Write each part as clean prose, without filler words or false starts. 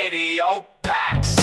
Radio Pax.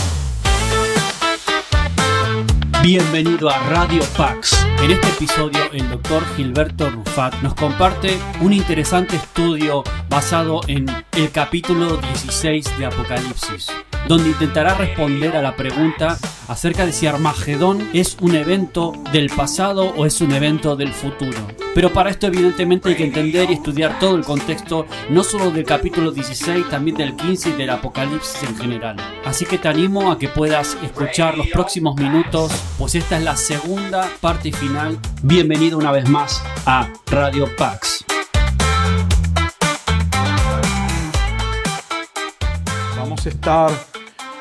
Bienvenido a Radio Pax. En este episodio, el Dr. Gilberto Rufat nos comparte un interesante estudio basado en el capítulo 16 de Apocalipsis, donde intentará responder a la pregunta acerca de si Armagedón es un evento del pasado o es un evento del futuro. Pero para esto evidentemente hay que entender y estudiar todo el contexto, no solo del capítulo 16, también del 15 y del Apocalipsis en general. Así que te animo a que puedas escuchar los próximos minutos, pues esta es la segunda parte final. Bienvenido una vez más a Radio Pax. Vamos a estar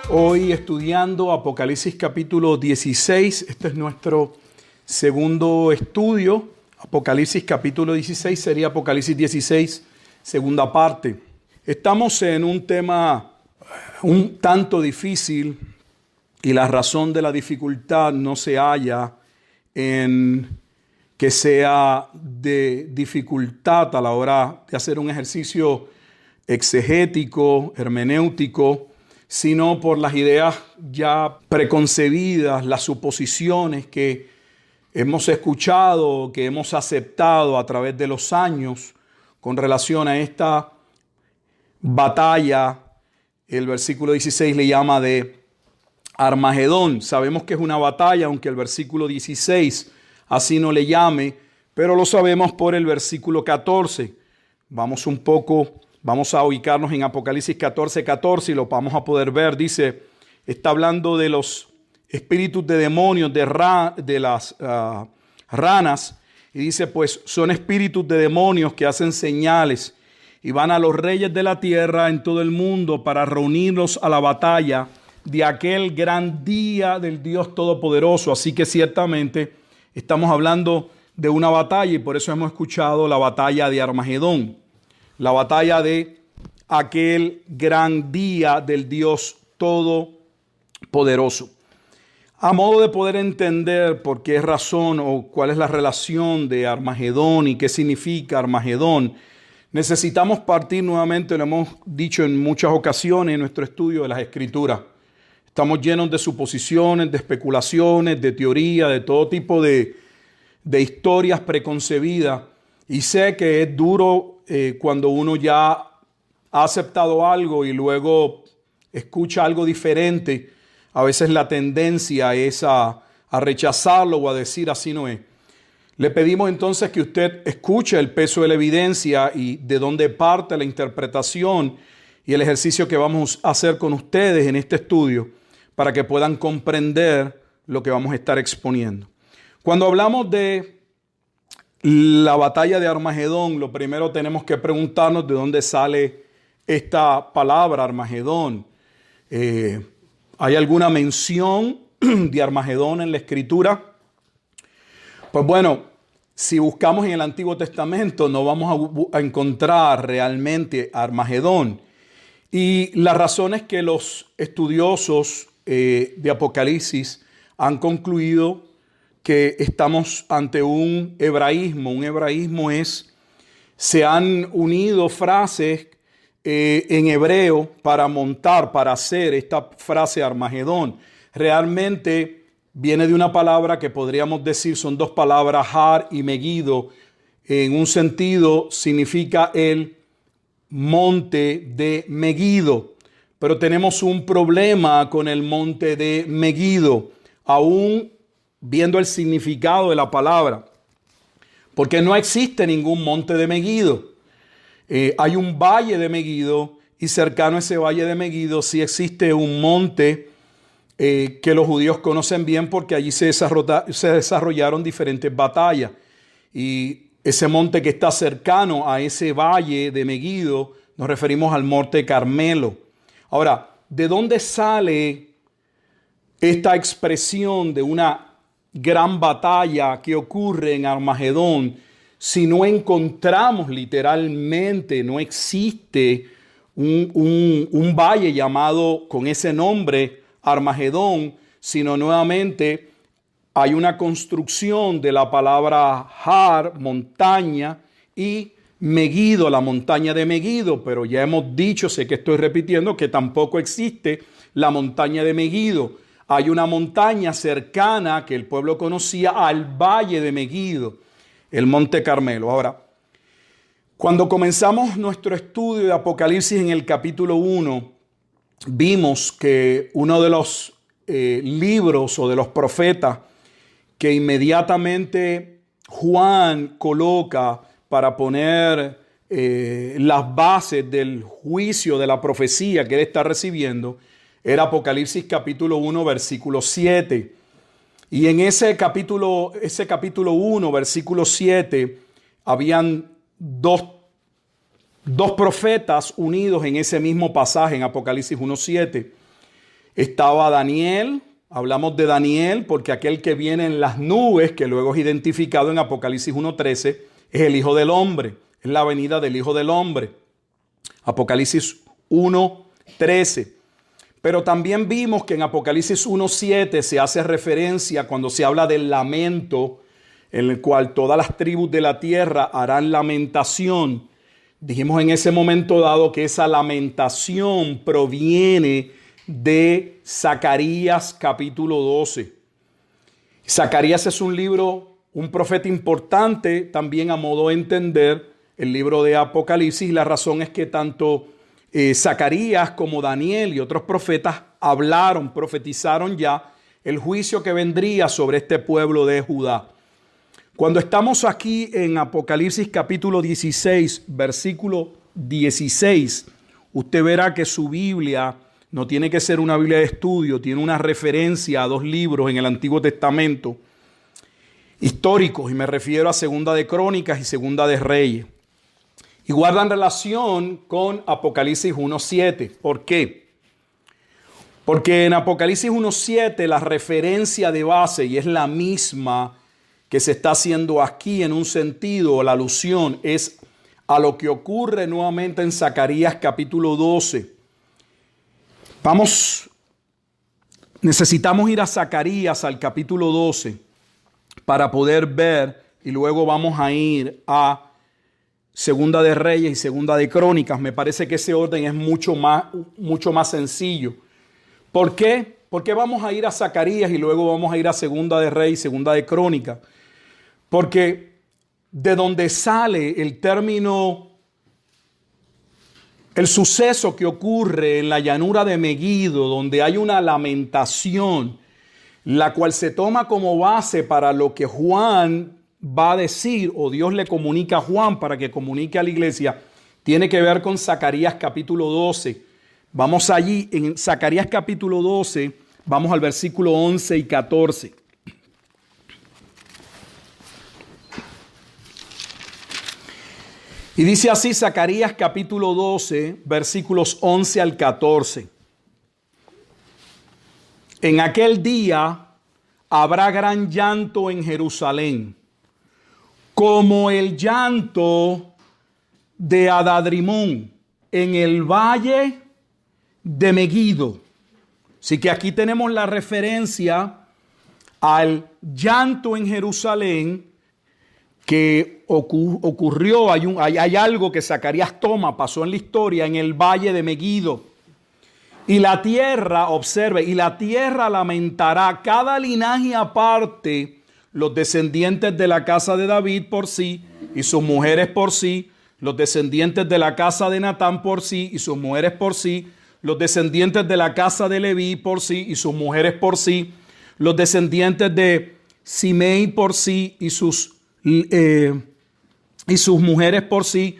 hoy estudiando Apocalipsis capítulo 16. Este es nuestro segundo estudio. Apocalipsis capítulo 16 sería Apocalipsis 16, segunda parte. Estamos en un tema un tanto difícil y la razón de la dificultad no se halla en que sea de dificultad a la hora de hacer un ejercicio exegético, hermenéutico, sino por las ideas ya preconcebidas, las suposiciones que hemos escuchado, que hemos aceptado a través de los años con relación a esta batalla. El versículo 16 le llama de Armagedón. Sabemos que es una batalla, aunque el versículo 16 así no le llame, pero lo sabemos por el versículo 14. Vamos a ubicarnos en Apocalipsis 14 y lo vamos a poder ver. Dice, está hablando de los espíritus de demonios, de las ranas, y dice, pues son espíritus de demonios que hacen señales y van a los reyes de la tierra en todo el mundo para reunirlos a la batalla de aquel gran día del Dios Todopoderoso. Así que ciertamente estamos hablando de una batalla y por eso hemos escuchado la batalla de Armagedón, la batalla de aquel gran día del Dios Todopoderoso. A modo de poder entender por qué razón o cuál es la relación de Armagedón y qué significa Armagedón, necesitamos partir nuevamente, lo hemos dicho en muchas ocasiones en nuestro estudio de las Escrituras. Estamos llenos de suposiciones, de especulaciones, de teorías, de todo tipo de historias preconcebidas. Y sé que es duro cuando uno ya ha aceptado algo y luego escucha algo diferente. A veces la tendencia es a rechazarlo o a decir así no es. Le pedimos entonces que usted escuche el peso de la evidencia y de dónde parte la interpretación y el ejercicio que vamos a hacer con ustedes en este estudio para que puedan comprender lo que vamos a estar exponiendo. Cuando hablamos de la batalla de Armagedón, lo primero tenemos que preguntarnos de dónde sale esta palabra Armagedón. ¿Hay alguna mención de Armagedón en la Escritura? Pues bueno, si buscamos en el Antiguo Testamento no vamos a encontrar realmente Armagedón. Y la razón es que los estudiosos de Apocalipsis han concluido que estamos ante un hebraísmo. Un hebraísmo se han unido frases en hebreo para hacer esta frase Armagedón. Realmente viene de una palabra que podríamos decir, son dos palabras, Har y Megido. En un sentido significa el monte de Megido. Pero tenemos un problema con el monte de Megido, aún viendo el significado de la palabra, porque no existe ningún monte de Megido. Hay un valle de Megido y cercano a ese valle de Megido sí existe un monte que los judíos conocen bien porque allí se desarrollaron diferentes batallas. Y ese monte que está cercano a ese valle de Megido nos referimos al monte Carmelo. Ahora, ¿de dónde sale esta expresión de una gran batalla que ocurre en Armagedón si no encontramos literalmente, no existe un valle llamado con ese nombre Armagedón, sino nuevamente hay una construcción de la palabra Har, montaña, y Meguido, la montaña de Meguido, pero ya hemos dicho, sé que estoy repitiendo, que tampoco existe la montaña de Meguido. Hay una montaña cercana que el pueblo conocía al valle de Meguido, el Monte Carmelo. Ahora, cuando comenzamos nuestro estudio de Apocalipsis en el capítulo 1, vimos que uno de los libros o de los profetas que inmediatamente Juan coloca para poner las bases del juicio de la profecía que él está recibiendo era Apocalipsis capítulo 1, versículo 7. Y en ese capítulo 1, versículo 7, habían dos profetas unidos en ese mismo pasaje en Apocalipsis 1:7. Estaba Daniel, hablamos de Daniel porque aquel que viene en las nubes, que luego es identificado en Apocalipsis 1:13, es el Hijo del Hombre, es la venida del Hijo del Hombre. Apocalipsis 1:13. Pero también vimos que en Apocalipsis 1:7 se hace referencia cuando se habla del lamento, en el cual todas las tribus de la tierra harán lamentación. Dijimos en ese momento dado que esa lamentación proviene de Zacarías capítulo 12. Zacarías es un libro, un profeta importante también a modo de entender el libro de Apocalipsis. La razón es que tanto Zacarías como Daniel y otros profetas profetizaron ya el juicio que vendría sobre este pueblo de Judá. Cuando estamos aquí en Apocalipsis capítulo 16, versículo 16, usted verá que su Biblia no tiene que ser una Biblia de estudio, tiene una referencia a dos libros en el Antiguo Testamento históricos, y me refiero a Segunda de Crónicas y Segunda de Reyes. Y guardan relación con Apocalipsis 1:7. ¿Por qué? Porque en Apocalipsis 1:7 la referencia de base, y es la misma que se está haciendo aquí en un sentido, la alusión es a lo que ocurre nuevamente en Zacarías capítulo 12. Necesitamos ir a Zacarías al capítulo 12 para poder ver, y luego vamos a ir a Segunda de Reyes y Segunda de Crónicas. Me parece que ese orden es mucho más sencillo. ¿Por qué? Porque vamos a ir a Zacarías y luego vamos a ir a Segunda de Reyes y Segunda de Crónicas. Porque de donde sale el término, el suceso que ocurre en la llanura de Meguido, donde hay una lamentación, la cual se toma como base para lo que Juan va a decir, o Dios le comunica a Juan para que comunique a la iglesia, tiene que ver con Zacarías capítulo 12. Vamos allí, en Zacarías capítulo 12, vamos al versículo 11 y 14. Y dice así Zacarías capítulo 12, versículos 11 al 14. En aquel día habrá gran llanto en Jerusalén, como el llanto de Adadrimón en el valle de Meguido. Así que aquí tenemos la referencia al llanto en Jerusalén que ocurrió. Hay algo que Zacarías pasó en la historia en el valle de Meguido. Y la tierra, observe, y la tierra lamentará cada linaje aparte, los descendientes de la casa de David por sí y sus mujeres por sí, los descendientes de la casa de Natán por sí y sus mujeres por sí, los descendientes de la casa de Leví por sí y sus mujeres por sí, los descendientes de Simei por sí y sus mujeres por sí,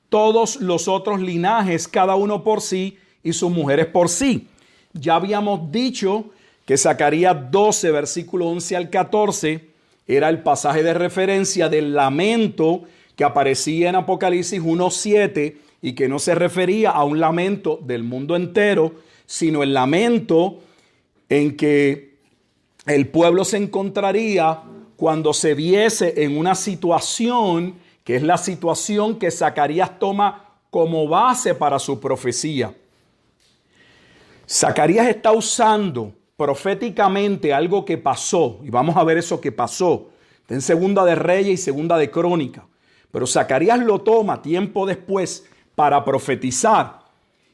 todos los otros linajes, cada uno por sí y sus mujeres por sí. Ya habíamos dicho que Zacarías 12, versículo 11 al 14, era el pasaje de referencia del lamento que aparecía en Apocalipsis 1:7 y que no se refería a un lamento del mundo entero, sino el lamento en que el pueblo se encontraría cuando se viese en una situación que es la situación que Zacarías toma como base para su profecía. Zacarías está usando proféticamente algo que pasó, y vamos a ver eso que pasó. Está en Segunda de Reyes y Segunda de Crónicas. Pero Zacarías lo toma tiempo después para profetizar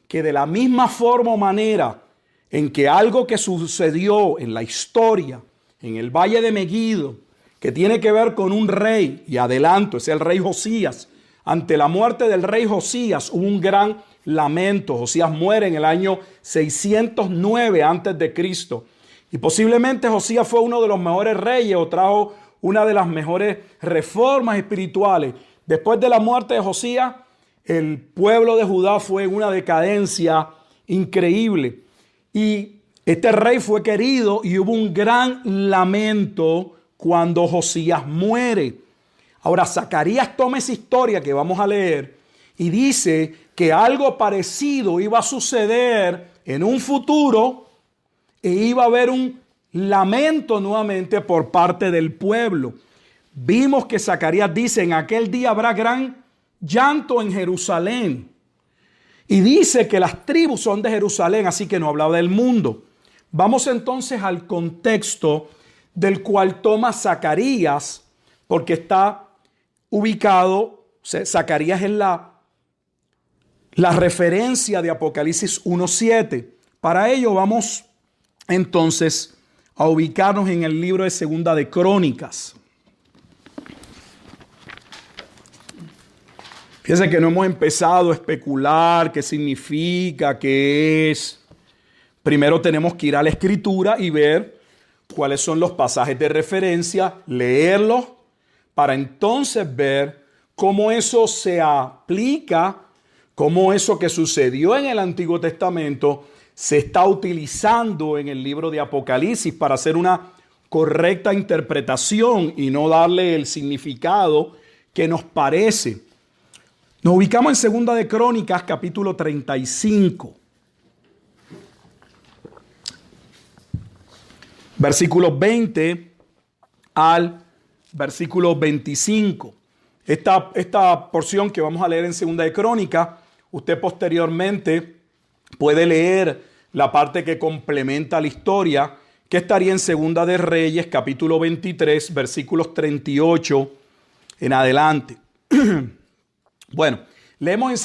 que de la misma forma o manera en que algo que sucedió en la historia, en el Valle de Megiddo, que tiene que ver con un rey, y adelanto, es el rey Josías. Ante la muerte del rey Josías hubo un gran lamento. Josías muere en el año 609 a.C. Y posiblemente Josías fue uno de los mejores reyes o trajo una de las mejores reformas espirituales. Después de la muerte de Josías, el pueblo de Judá fue en una decadencia increíble. Y este rey fue querido y hubo un gran lamento cuando Josías muere. Ahora, Zacarías toma esa historia que vamos a leer y dice que algo parecido iba a suceder en un futuro e iba a haber un lamento nuevamente por parte del pueblo. Vimos que Zacarías dice: en aquel día habrá gran llanto en Jerusalén. Y dice que las tribus son de Jerusalén, así que no hablaba del mundo. Vamos entonces al contexto del cual toma Zacarías, porque está ubicado, Zacarías es la referencia de Apocalipsis 1:7. Para ello vamos entonces a ubicarnos en el libro de Segunda de Crónicas. Fíjense que no hemos empezado a especular qué significa, qué es. Primero tenemos que ir a la Escritura y ver cuáles son los pasajes de referencia, leerlos, para entonces ver cómo eso se aplica, cómo eso que sucedió en el Antiguo Testamento se está utilizando en el libro de Apocalipsis para hacer una correcta interpretación y no darle el significado que nos parece. Nos ubicamos en Segunda de Crónicas, capítulo 35. Versículos 20 al versículo 25. Esta porción que vamos a leer en Segunda de Crónicas, usted posteriormente puede leer la parte que complementa la historia, que estaría en Segunda de Reyes, capítulo 23, versículos 38 en adelante. Bueno, leemos en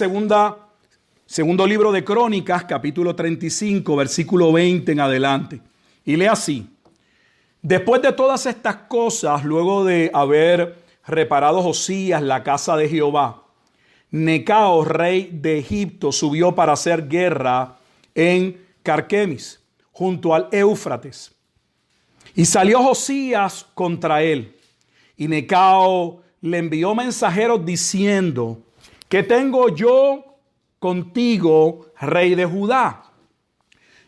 segundo libro de Crónicas, capítulo 35, versículo 20 en adelante. Y lee así: después de todas estas cosas, luego de haber reparado Josías la casa de Jehová, Necao, rey de Egipto, subió para hacer guerra en Carquemis, junto al Éufrates. Y salió Josías contra él. Y Necao le envió mensajeros diciendo: ¿qué tengo yo contigo, rey de Judá?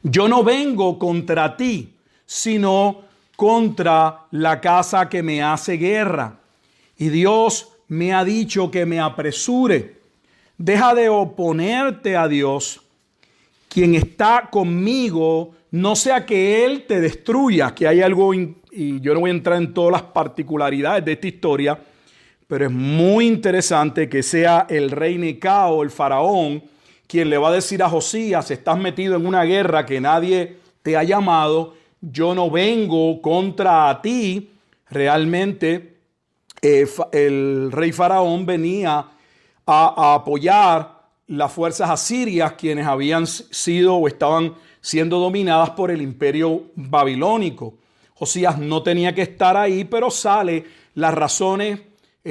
Yo no vengo contra ti, sino contra la casa que me hace guerra. Y Dios me ha dicho que me apresure. Deja de oponerte a Dios, quien está conmigo, no sea que Él te destruya. Que hay algo, y yo no voy a entrar en todas las particularidades de esta historia, pero es muy interesante que sea el rey Necao, el faraón, quien le va a decir a Josías: estás metido en una guerra que nadie te ha llamado, yo no vengo contra ti. Realmente el rey faraón venía a apoyar las fuerzas asirias, quienes habían sido o estaban siendo dominadas por el imperio babilónico. Josías no tenía que estar ahí, pero sale. Las razones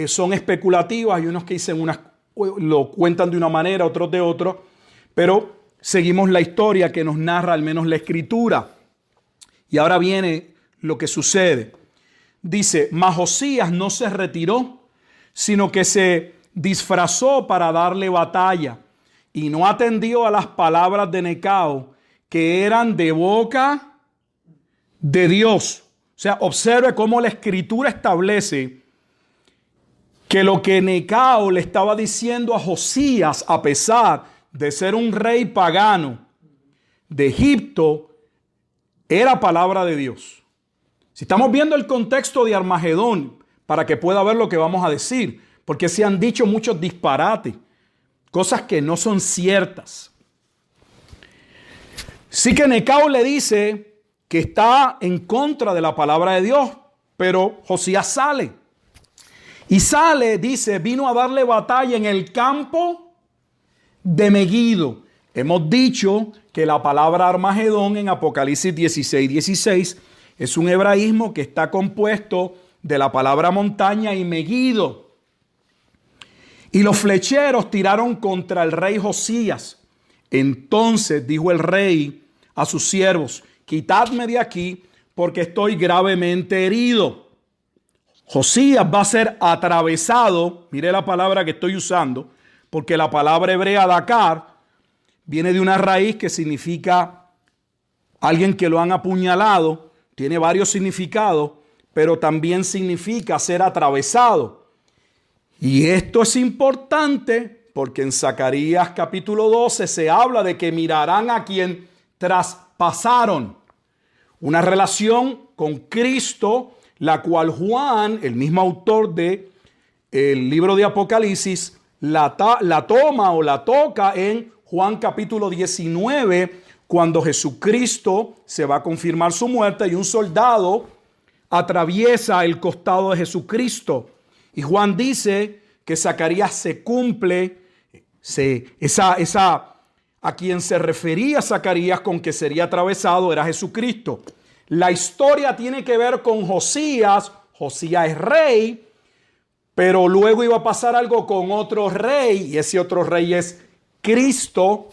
son especulativas. Hay unos que dicen lo cuentan de una manera, otros de otra, pero seguimos la historia que nos narra al menos la Escritura. Y ahora viene lo que sucede. Dice: mas Josías no se retiró, sino que se disfrazó para darle batalla, y no atendió a las palabras de Necao, que eran de boca de Dios. O sea, observe cómo la Escritura establece que lo que Necao le estaba diciendo a Josías, a pesar de ser un rey pagano de Egipto, era palabra de Dios. Si estamos viendo el contexto de Armagedón, para que pueda ver lo que vamos a decir, porque se han dicho muchos disparates, cosas que no son ciertas. Sí que Necao le dice que está en contra de la palabra de Dios, pero Josías sale. Y sale, dice, vino a darle batalla en el campo de Megido. Hemos dicho que la palabra Armagedón en Apocalipsis 16:16 es un hebraísmo que está compuesto de la palabra montaña y Megido. Y los flecheros tiraron contra el rey Josías. Entonces dijo el rey a sus siervos: quitadme de aquí, porque estoy gravemente herido. Josías va a ser atravesado. Mire la palabra que estoy usando, porque la palabra hebrea Dakar viene de una raíz que significa alguien que lo han apuñalado. Tiene varios significados, pero también significa ser atravesado. Y esto es importante porque en Zacarías capítulo 12 se habla de que mirarán a quien traspasaron. Una relación con Cristo, la cual Juan, el mismo autor del libro de Apocalipsis, la toma o la toca en Juan capítulo 19, cuando Jesucristo se va a confirmar su muerte y un soldado atraviesa el costado de Jesucristo. Y Juan dice que Zacarías se cumple, a quien se refería Zacarías con que sería atravesado era Jesucristo. La historia tiene que ver con Josías. Josías es rey, pero luego iba a pasar algo con otro rey, y ese otro rey es Cristo.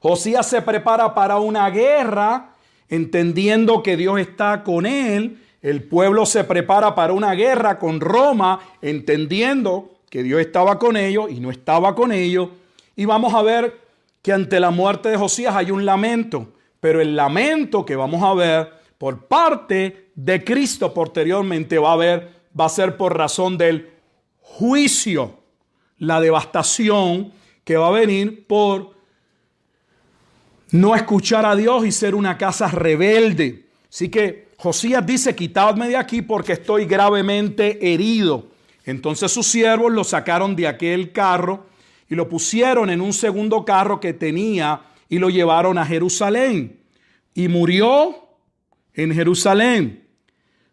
Josías se prepara para una guerra, entendiendo que Dios está con él. El pueblo se prepara para una guerra con Roma, entendiendo que Dios estaba con ellos y no estaba con ellos. Y vamos a ver que ante la muerte de Josías hay un lamento, pero el lamento que vamos a ver por parte de Cristo posteriormente va a ser por razón del juicio, la devastación que va a venir por no escuchar a Dios y ser una casa rebelde. Así que Josías dice: quitadme de aquí porque estoy gravemente herido. Entonces sus siervos lo sacaron de aquel carro y lo pusieron en un segundo carro que tenía y lo llevaron a Jerusalén. Y murió en Jerusalén.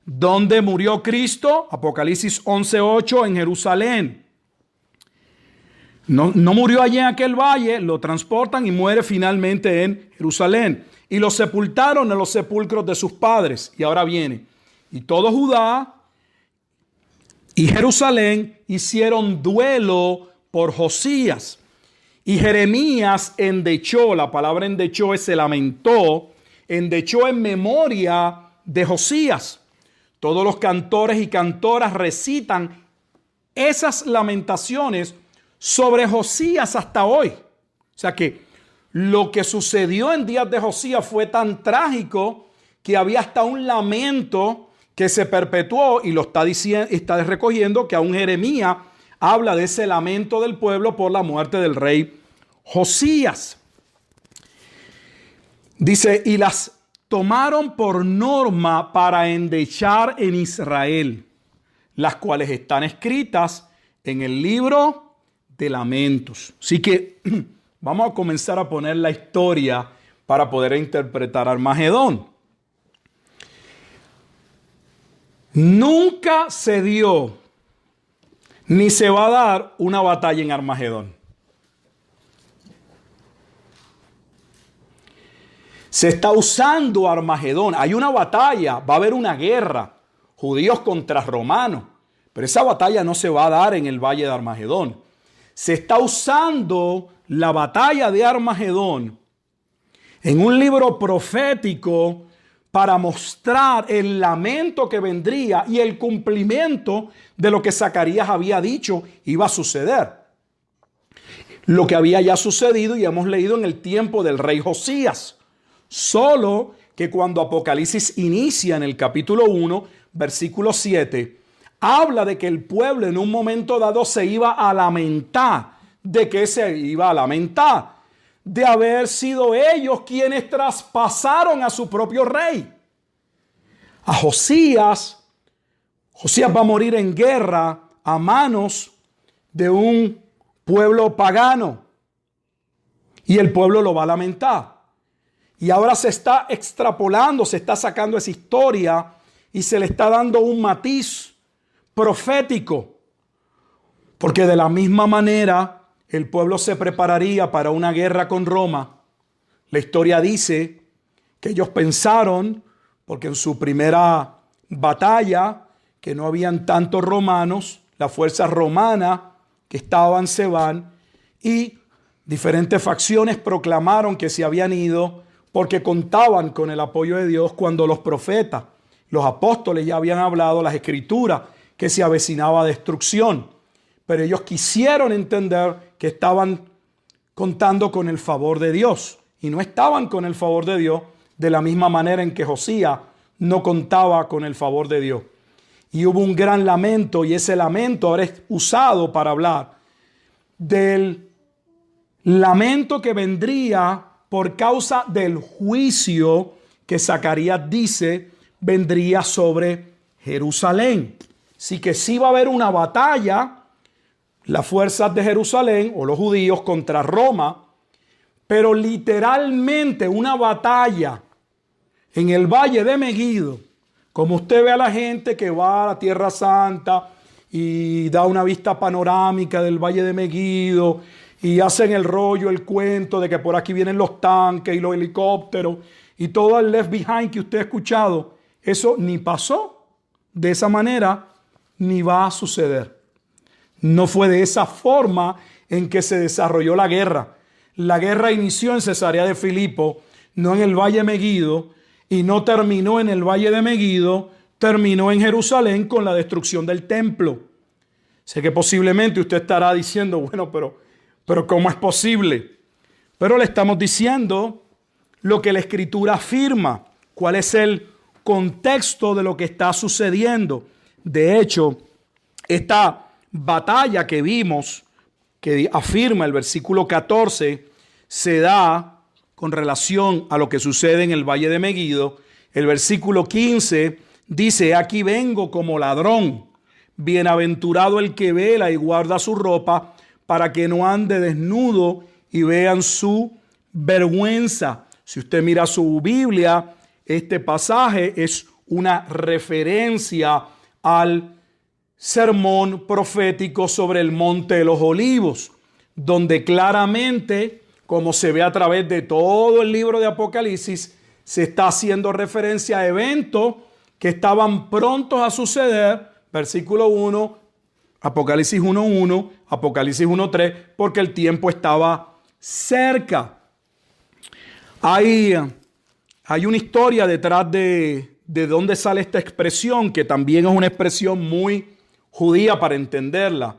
¿Dónde murió Cristo? Apocalipsis 11:8, en Jerusalén. No murió allí en aquel valle, lo transportan y muere finalmente en Jerusalén. Y lo sepultaron en los sepulcros de sus padres. Y ahora viene. Y todo Judá y Jerusalén hicieron duelo por Josías. Y Jeremías endechó, la palabra endechó es se lamentó, endechó en memoria de Josías. Todos los cantores y cantoras recitan esas lamentaciones sobre Josías hasta hoy. O sea que lo que sucedió en días de Josías fue tan trágico que había hasta un lamento que se perpetuó, y lo está recogiendo, que aún Jeremías habla de ese lamento del pueblo por la muerte del rey Josías. Dice: y las tomaron por norma para endechar en Israel, las cuales están escritas en el libro de lamentos. Así que vamos a comenzar a poner la historia para poder interpretar Armagedón. Nunca se dio ni se va a dar una batalla en Armagedón. Se está usando Armagedón. Hay una batalla, va a haber una guerra, judíos contra romanos, pero esa batalla no se va a dar en el valle de Armagedón. Se está usando la batalla de Armagedón en un libro profético para mostrar el lamento que vendría y el cumplimiento de lo que Zacarías había dicho iba a suceder. Lo que había ya sucedido y hemos leído en el tiempo del rey Josías. Solo que cuando Apocalipsis inicia en el capítulo 1, versículo 7, habla de que el pueblo en un momento dado se iba a lamentar. ¿De qué se iba a lamentar? De haber sido ellos quienes traspasaron a su propio rey. A Josías va a morir en guerra a manos de un pueblo pagano. Y el pueblo lo va a lamentar. Y ahora se está extrapolando, se está sacando esa historia y se le está dando un matiz profético. Porque de la misma manera el pueblo se prepararía para una guerra con Roma. La historia dice que ellos pensaron, porque en su primera batalla, que no habían tantos romanos, la fuerza romana que estaban se van, y diferentes facciones proclamaron que se habían ido porque contaban con el apoyo de Dios cuando los profetas, los apóstoles ya habían hablado, las escrituras, que se avecinaba destrucción. Pero ellos quisieron entender que estaban contando con el favor de Dios y no estaban con el favor de Dios de la misma manera en que Josías no contaba con el favor de Dios. Y hubo un gran lamento, y ese lamento ahora es usado para hablar del lamento que vendría por causa del juicio que Zacarías dice vendría sobre Jerusalén. Así que sí va a haber una batalla, las fuerzas de Jerusalén o los judíos contra Roma, pero literalmente una batalla en el Valle de Megiddo. Como usted ve a la gente que va a la Tierra Santa y da una vista panorámica del Valle de Megiddo y hacen el rollo, el cuento de que por aquí vienen los tanques y los helicópteros y todo el left behind que usted ha escuchado, eso ni pasó de esa manera ni va a suceder. No fue de esa forma en que se desarrolló la guerra. La guerra inició en Cesarea de Filipo, no en el Valle de Megiddo, y no terminó en el Valle de Megiddo, terminó en Jerusalén con la destrucción del templo. Sé que posiblemente usted estará diciendo, bueno, pero ¿cómo es posible? Pero le estamos diciendo lo que la Escritura afirma, cuál es el contexto de lo que está sucediendo. De hecho, esta batalla que vimos, que afirma el versículo 14, se da con relación a lo que sucede en el Valle de Megiddo. El versículo 15 dice: aquí vengo como ladrón, bienaventurado el que vela y guarda su ropa, para que no ande desnudo y vean su vergüenza. Si usted mira su Biblia, este pasaje es una referencia al sermón profético sobre el Monte de los Olivos, donde claramente, como se ve a través de todo el libro de Apocalipsis, se está haciendo referencia a eventos que estaban prontos a suceder. Versículo 1, Apocalipsis 1:1, Apocalipsis 1:3, porque el tiempo estaba cerca. Hay una historia detrás de dónde sale esta expresión, que también es una expresión muy judía para entenderla.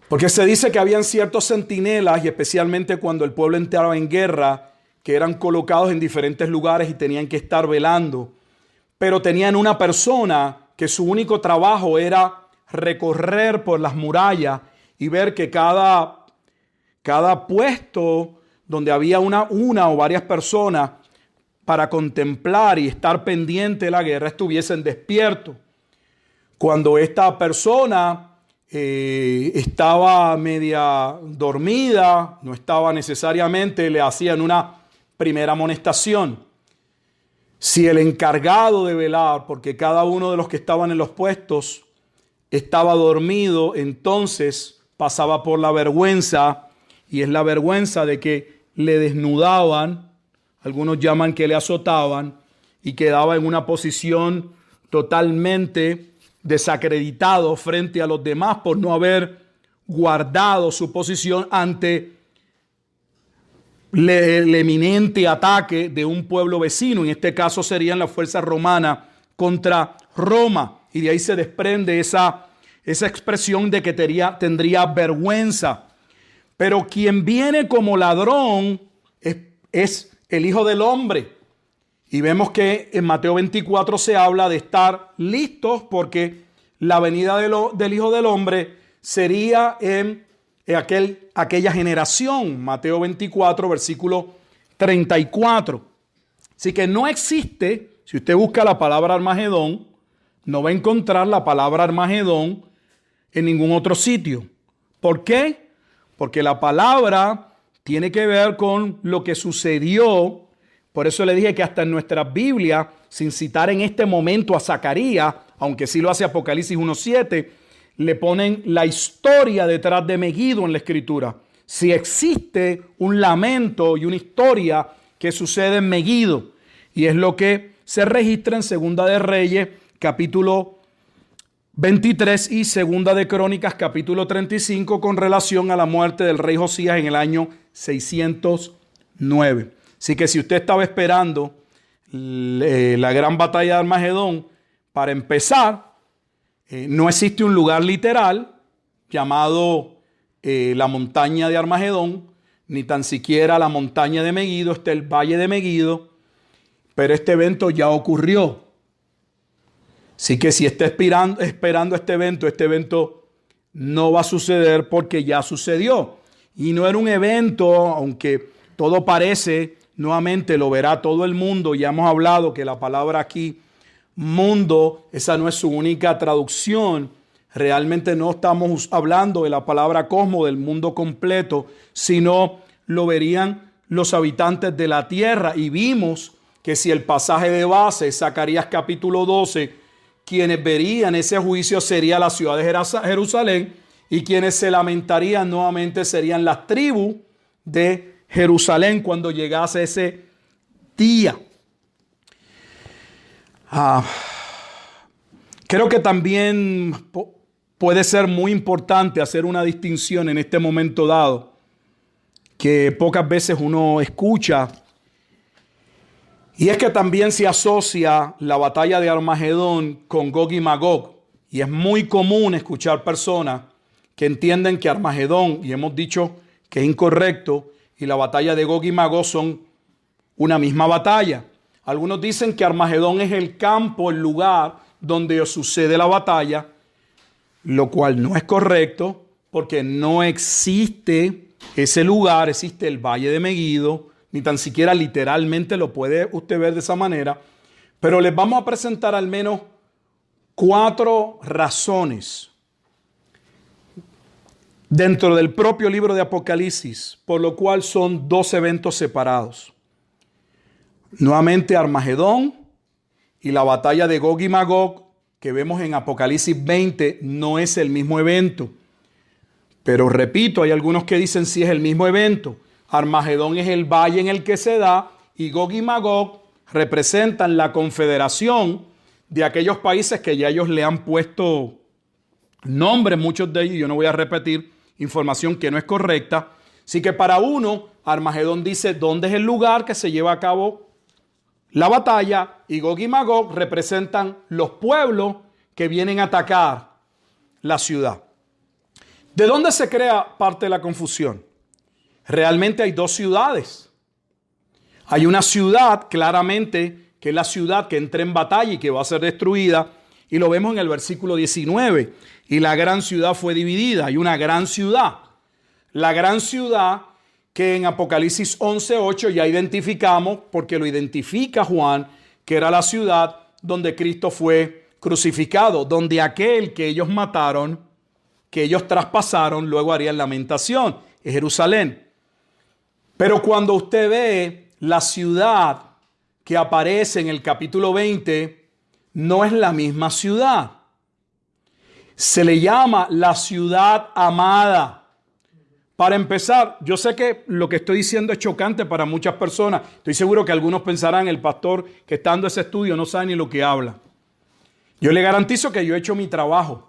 Porque se dice que habían ciertos centinelas, y especialmente cuando el pueblo entraba en guerra, que eran colocados en diferentes lugares y tenían que estar velando. Pero tenían una persona que su único trabajo era recorrer por las murallas y ver que cada puesto donde había una o varias personas para contemplar y estar pendiente de la guerra estuviesen despiertos. Cuando esta persona estaba media dormida, no estaba necesariamente, le hacían una primera amonestación. Si el encargado de velar, porque cada uno de los que estaban en los puestos estaba dormido, entonces pasaba por la vergüenza, y es la vergüenza de que le desnudaban, algunos llaman que le azotaban, y quedaba en una posición totalmente desacreditado frente a los demás por no haber guardado su posición ante el eminente ataque de un pueblo vecino. En este caso serían las fuerzas romanas contra Roma, y de ahí se desprende esa expresión de que tendría vergüenza. Pero quien viene como ladrón es el Hijo del Hombre. Y vemos que en Mateo 24 se habla de estar listos, porque la venida del Hijo del Hombre sería en aquella generación. Mateo 24, versículo 34. Así que no existe, si usted busca la palabra Armagedón, no va a encontrar la palabra Armagedón en ningún otro sitio. ¿Por qué? Porque la palabra tiene que ver con lo que sucedió. Por eso le dije que hasta en nuestras Biblias, sin citar en este momento a Zacarías, aunque sí lo hace Apocalipsis 1:7, le ponen la historia detrás de Megido en la Escritura. Si existe un lamento y una historia que sucede en Megido, y es lo que se registra en Segunda de Reyes, capítulo 23 y Segunda de Crónicas, capítulo 35, con relación a la muerte del rey Josías en el año 609. Así que si usted estaba esperando la gran batalla de Armagedón, para empezar, no existe un lugar literal llamado la montaña de Armagedón, ni tan siquiera la montaña de Megido, está el valle de Megido, pero este evento ya ocurrió. Así que si está esperando este evento no va a suceder porque ya sucedió. Y no era un evento, aunque todo parece, nuevamente lo verá todo el mundo. Ya hemos hablado que la palabra aquí, mundo, esa no es su única traducción. Realmente no estamos hablando de la palabra cosmos, del mundo completo, sino lo verían los habitantes de la tierra. Y vimos que si el pasaje de base, Zacarías capítulo 12, quienes verían ese juicio sería la ciudad de Jerusalén, y quienes se lamentarían nuevamente serían las tribus de Jerusalén cuando llegase ese día. Creo que también puede ser muy importante hacer una distinción en este momento dado, que pocas veces uno escucha, y es que también se asocia la batalla de Armagedón con Gog y Magog. Y es muy común escuchar personas que entienden que Armagedón, y hemos dicho que es incorrecto, y la batalla de Gog y Magog son una misma batalla. Algunos dicen que Armagedón es el campo, el lugar donde sucede la batalla, lo cual no es correcto porque no existe ese lugar, existe el valle de Megido, ni tan siquiera literalmente lo puede usted ver de esa manera, pero les vamos a presentar al menos 4 razones dentro del propio libro de Apocalipsis, por lo cual son 2 eventos separados. Nuevamente Armagedón y la batalla de Gog y Magog que vemos en Apocalipsis 20 no es el mismo evento. Pero repito, hay algunos que dicen sí es el mismo evento. Armagedón es el valle en el que se da y Gog y Magog representan la confederación de aquellos países que ya ellos le han puesto nombre, muchos de ellos, yo no voy a repetir información que no es correcta. Así que para uno, Armagedón dice dónde es el lugar que se lleva a cabo la batalla, y Gog y Magog representan los pueblos que vienen a atacar la ciudad. ¿De dónde se crea parte de la confusión? Realmente hay 2 ciudades. Hay una ciudad claramente que es la ciudad que entra en batalla y que va a ser destruida, y lo vemos en el versículo 19. Y la gran ciudad fue dividida. Hay una gran ciudad. La gran ciudad que en Apocalipsis 11:8 ya identificamos, porque lo identifica Juan, que era la ciudad donde Cristo fue crucificado, donde aquel que ellos mataron, que ellos traspasaron, luego harían lamentación, es Jerusalén. Pero cuando usted ve la ciudad que aparece en el capítulo 20, no es la misma ciudad. Se le llama la ciudad amada. Para empezar, yo sé que lo que estoy diciendo es chocante para muchas personas. Estoy seguro que algunos pensarán, el pastor que está dando ese estudio no sabe ni lo que habla. Yo le garantizo que yo he hecho mi trabajo.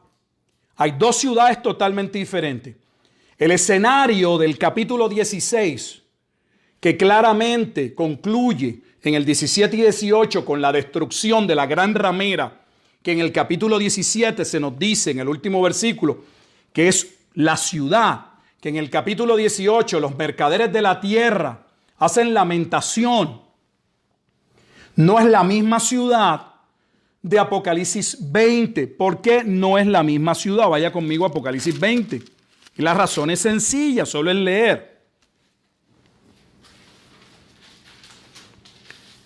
Hay 2 ciudades totalmente diferentes. El escenario del capítulo 16, que claramente concluye en el 17 y 18 con la destrucción de la gran ramera, que en el capítulo 17 se nos dice en el último versículo que es la ciudad, que en el capítulo 18 los mercaderes de la tierra hacen lamentación. No es la misma ciudad de Apocalipsis 20. ¿Por qué no es la misma ciudad? Vaya conmigo a Apocalipsis 20. Y la razón es sencilla, solo es leer.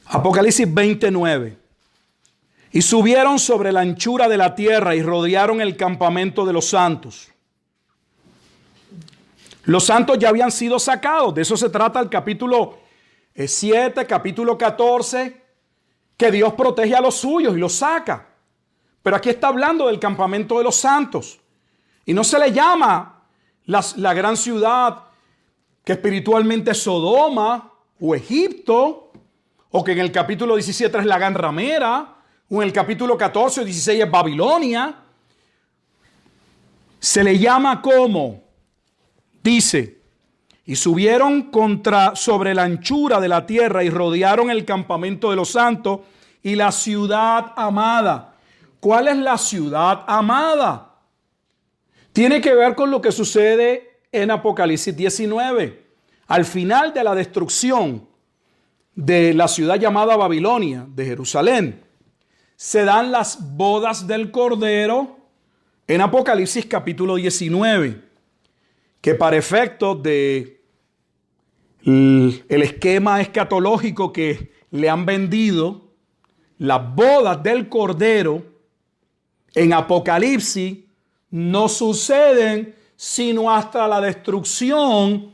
Apocalipsis 29. Y subieron sobre la anchura de la tierra y rodearon el campamento de los santos. Los santos ya habían sido sacados. De eso se trata el capítulo 7, capítulo 14, que Dios protege a los suyos y los saca. Pero aquí está hablando del campamento de los santos. Y no se le llama la gran ciudad que espiritualmente es Sodoma o Egipto, o que en el capítulo 17 es la gran ramera, o en el capítulo 14 o 16 es Babilonia. Se le llama como, dice, y subieron sobre la anchura de la tierra y rodearon el campamento de los santos y la ciudad amada. ¿Cuál es la ciudad amada? Tiene que ver con lo que sucede en Apocalipsis 19. Al final de la destrucción de la ciudad llamada Babilonia, de Jerusalén, se dan las bodas del Cordero en Apocalipsis capítulo 19, que para efectos de el esquema escatológico que le han vendido, las bodas del Cordero en Apocalipsis no suceden sino hasta la destrucción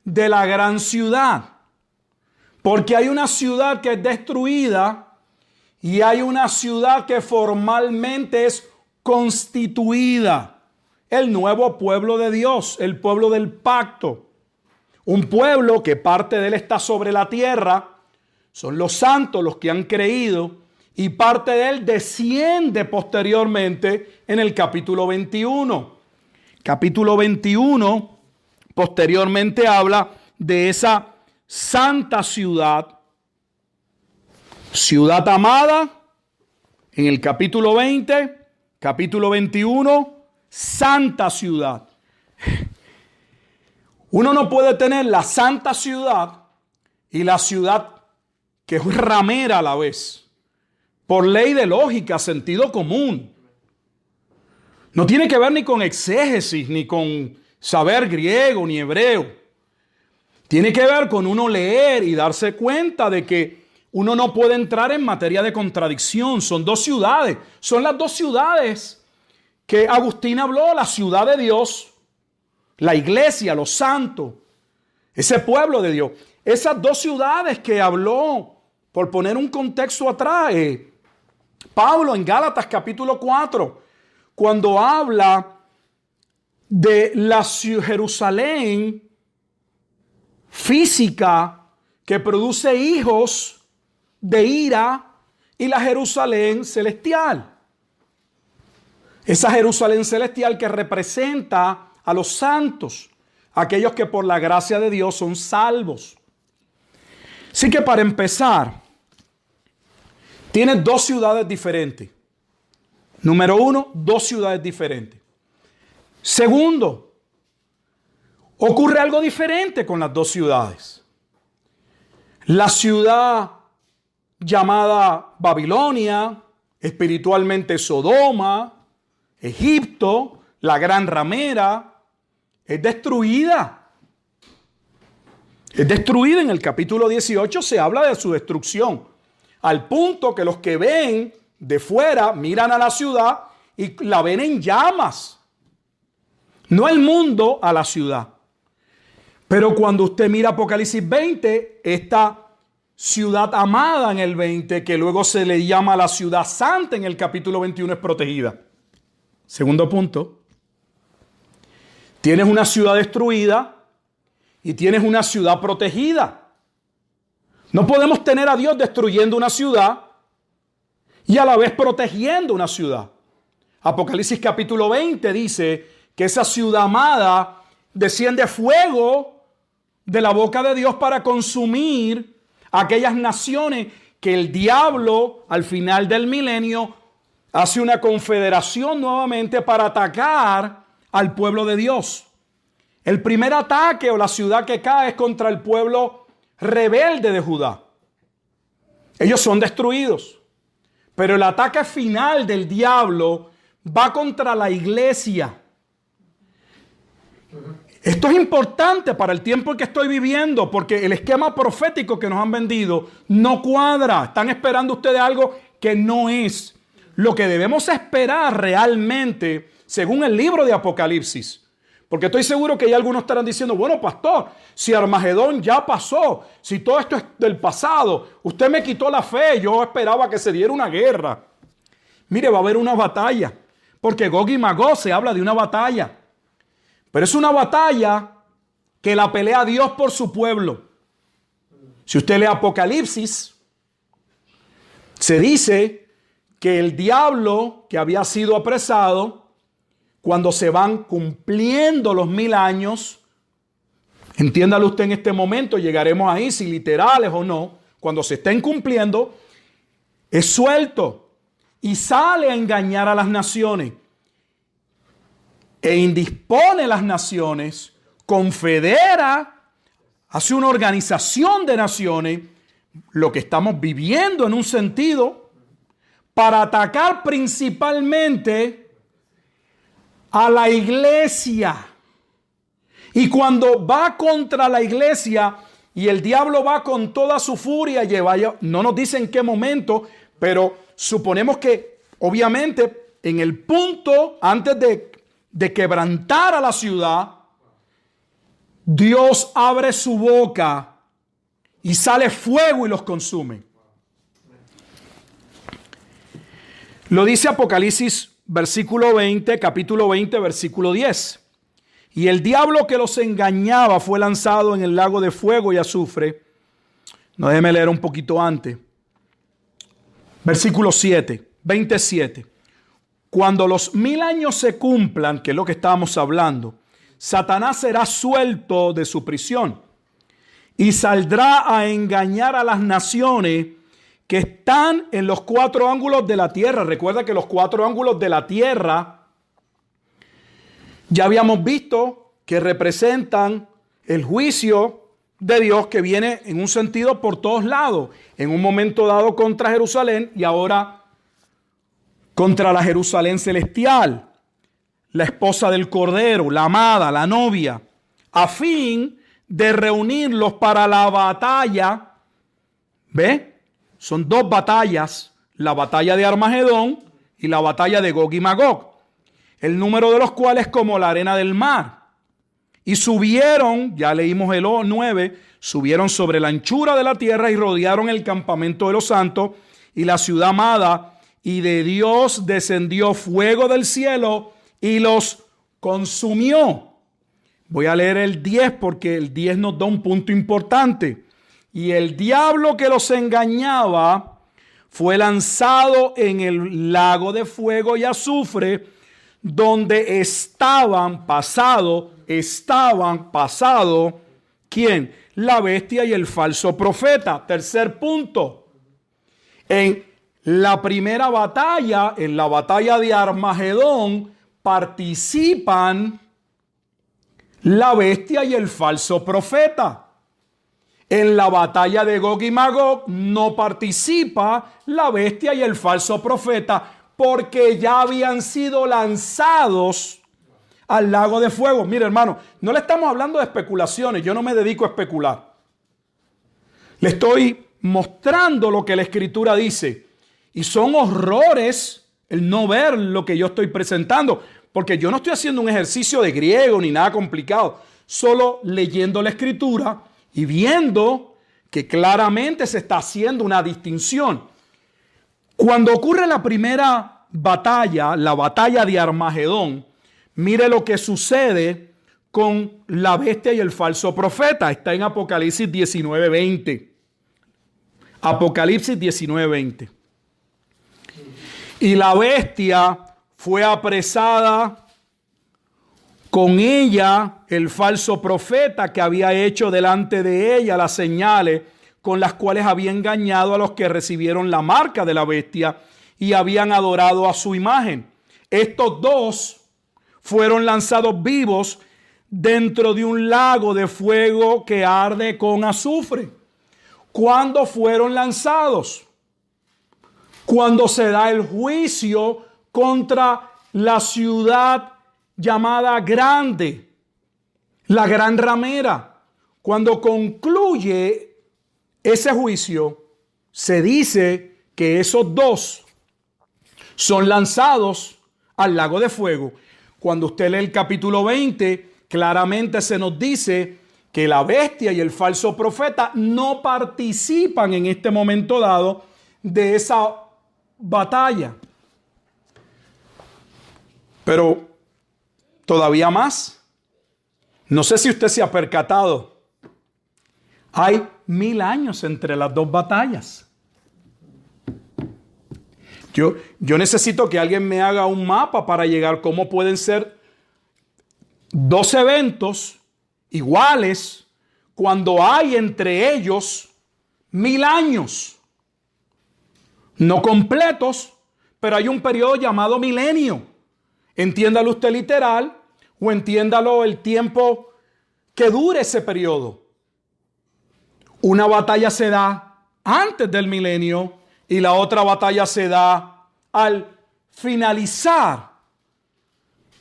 de la gran ciudad. Porque hay una ciudad que es destruida y hay una ciudad que formalmente es constituida. El nuevo pueblo de Dios, el pueblo del pacto. Un pueblo que parte de él está sobre la tierra. Son los santos los que han creído. Y parte de él desciende posteriormente en el capítulo 21. Capítulo 21 posteriormente habla de esa santa ciudad, ciudad amada, en el capítulo 20, capítulo 21, santa ciudad. Uno no puede tener la santa ciudad y la ciudad que es ramera a la vez, por ley de lógica, sentido común. No tiene que ver ni con exégesis, ni con saber griego, ni hebreo. Tiene que ver con uno leer y darse cuenta de que uno no puede entrar en materia de contradicción. Son dos ciudades. Son las dos ciudades que Agustín habló, la ciudad de Dios, la iglesia, los santos, ese pueblo de Dios. Esas dos ciudades que habló, por poner un contexto atrás, Pablo en Gálatas capítulo 4, cuando habla de la Jerusalén física que produce hijos de ira y la Jerusalén celestial. Esa Jerusalén celestial que representa a los santos, aquellos que por la gracia de Dios son salvos. Así que para empezar, tienes dos ciudades diferentes. Número uno, dos ciudades diferentes. Segundo, ocurre algo diferente con las dos ciudades. La ciudad llamada Babilonia, espiritualmente Sodoma, Egipto, la gran ramera, es destruida. Es destruida. En el capítulo 18 se habla de su destrucción. Al punto que los que ven de fuera miran a la ciudad y la ven en llamas. No el mundo, a la ciudad. Pero cuando usted mira Apocalipsis 20, esta ciudad amada en el 20, que luego se le llama la ciudad santa en el capítulo 21, es protegida. Segundo punto. Tienes una ciudad destruida y tienes una ciudad protegida. No podemos tener a Dios destruyendo una ciudad y a la vez protegiendo una ciudad. Apocalipsis capítulo 20 dice que esa ciudad amada desciende fuego de la boca de Dios para consumir aquellas naciones que el diablo al final del milenio hace una confederación nuevamente para atacar al pueblo de Dios. El primer ataque o la ciudad que cae es contra el pueblo rebelde de Judá. Ellos son destruidos. Pero el ataque final del diablo va contra la iglesia. Esto es importante para el tiempo en que estoy viviendo, porque el esquema profético que nos han vendido no cuadra. Están esperando ustedes algo que no es. Lo que debemos esperar realmente, según el libro de Apocalipsis. Porque estoy seguro que ya algunos estarán diciendo, bueno, pastor, si Armagedón ya pasó, si todo esto es del pasado, usted me quitó la fe, yo esperaba que se diera una guerra. Mire, va a haber una batalla, porque Gog y Magog se habla de una batalla. Pero es una batalla que la pelea Dios por su pueblo. Si usted lee Apocalipsis, se dice que el diablo que había sido apresado, cuando se van cumpliendo los 1000 años, entiéndalo usted en este momento, llegaremos ahí si literales o no, cuando se estén cumpliendo, es suelto y sale a engañar a las naciones e indispone las naciones, confedera, hace una organización de naciones, lo que estamos viviendo en un sentido, para atacar principalmente a la iglesia. Y cuando va contra la iglesia y el diablo va con toda su furia, no nos dice en qué momento, pero suponemos que obviamente en el punto antes de quebrantar a la ciudad, Dios abre su boca y sale fuego y los consume. Lo dice Apocalipsis versículo 20, capítulo 20, versículo 10. Y el diablo que los engañaba fue lanzado en el lago de fuego y azufre. No, déjeme leer un poquito antes. Versículo 7, 27. Cuando los 1000 años se cumplan, que es lo que estábamos hablando, Satanás será suelto de su prisión y saldrá a engañar a las naciones que están en los 4 ángulos de la tierra. Recuerda que los 4 ángulos de la tierra ya habíamos visto que representan el juicio de Dios que viene en un sentido por todos lados. En un momento dado contra Jerusalén y ahora contra la Jerusalén celestial, la esposa del Cordero, la amada, la novia, a fin de reunirlos para la batalla. ¿Ve? Son 2 batallas, la batalla de Armagedón y la batalla de Gog y Magog, el número de los cuales como la arena del mar. Y subieron, ya leímos el 9, subieron sobre la anchura de la tierra y rodearon el campamento de los santos y la ciudad amada, y de Dios descendió fuego del cielo y los consumió. Voy a leer el 10 porque el 10 nos da un punto importante. Y el diablo que los engañaba fue lanzado en el lago de fuego y azufre, donde estaban pasado, ¿quién? La bestia y el falso profeta. Tercer punto. En la primera batalla, en la batalla de Armagedón, participan la bestia y el falso profeta. En la batalla de Gog y Magog no participa la bestia y el falso profeta porque ya habían sido lanzados al lago de fuego. Mire, hermano, no le estamos hablando de especulaciones. Yo no me dedico a especular. Le estoy mostrando lo que la Escritura dice. Y son horrores el no ver lo que yo estoy presentando. Porque yo no estoy haciendo un ejercicio de griego ni nada complicado. Solo leyendo la Escritura y viendo que claramente se está haciendo una distinción. Cuando ocurre la primera batalla, la batalla de Armagedón, mire lo que sucede con la bestia y el falso profeta. Está en Apocalipsis 19:20. Apocalipsis 19:20. Y la bestia fue apresada, con ella el falso profeta que había hecho delante de ella las señales con las cuales había engañado a los que recibieron la marca de la bestia y habían adorado a su imagen. Estos 2 fueron lanzados vivos dentro de un lago de fuego que arde con azufre. ¿Cuándo fueron lanzados? Cuando se da el juicio contra la ciudad llamada grande, la gran ramera. Cuando concluye ese juicio, se dice que esos 2 son lanzados al lago de fuego. Cuando usted lee el capítulo 20, claramente se nos dice que la bestia y el falso profeta no participan en este momento dado de esa batalla. Pero todavía más. No sé si usted se ha percatado. Hay 1000 años entre las dos batallas. Yo necesito que alguien me haga un mapa para llegar cómo pueden ser dos eventos iguales cuando hay entre ellos 1000 años. No completos, pero hay un periodo llamado milenio. Entiéndalo usted literal o entiéndalo el tiempo que dure ese periodo. Una batalla se da antes del milenio y la otra batalla se da al finalizar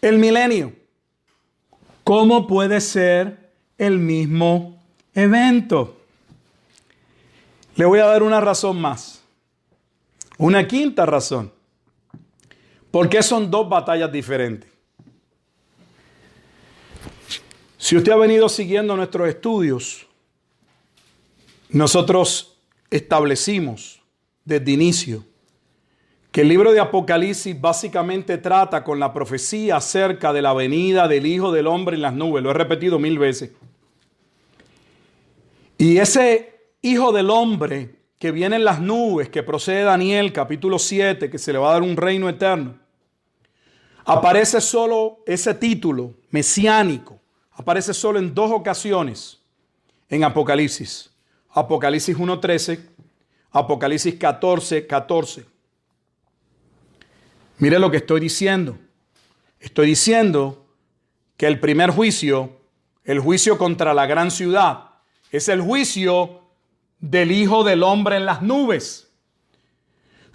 el milenio. ¿Cómo puede ser el mismo evento? Le voy a dar una razón más. Una quinta razón. ¿Por qué son dos batallas diferentes? Si usted ha venido siguiendo nuestros estudios, nosotros establecimos desde inicio que el libro de Apocalipsis básicamente trata con la profecía acerca de la venida del Hijo del Hombre en las nubes. Lo he repetido 1000 veces. Y ese Hijo del Hombre que viene en las nubes, que procede de Daniel, capítulo 7, que se le va a dar un reino eterno, aparece solo ese título mesiánico. Aparece solo en 2 ocasiones en Apocalipsis. Apocalipsis 1:13, Apocalipsis 14:14. Mire lo que estoy diciendo. Estoy diciendo que el primer juicio, el juicio contra la gran ciudad, es el juicio del Hijo del Hombre en las nubes.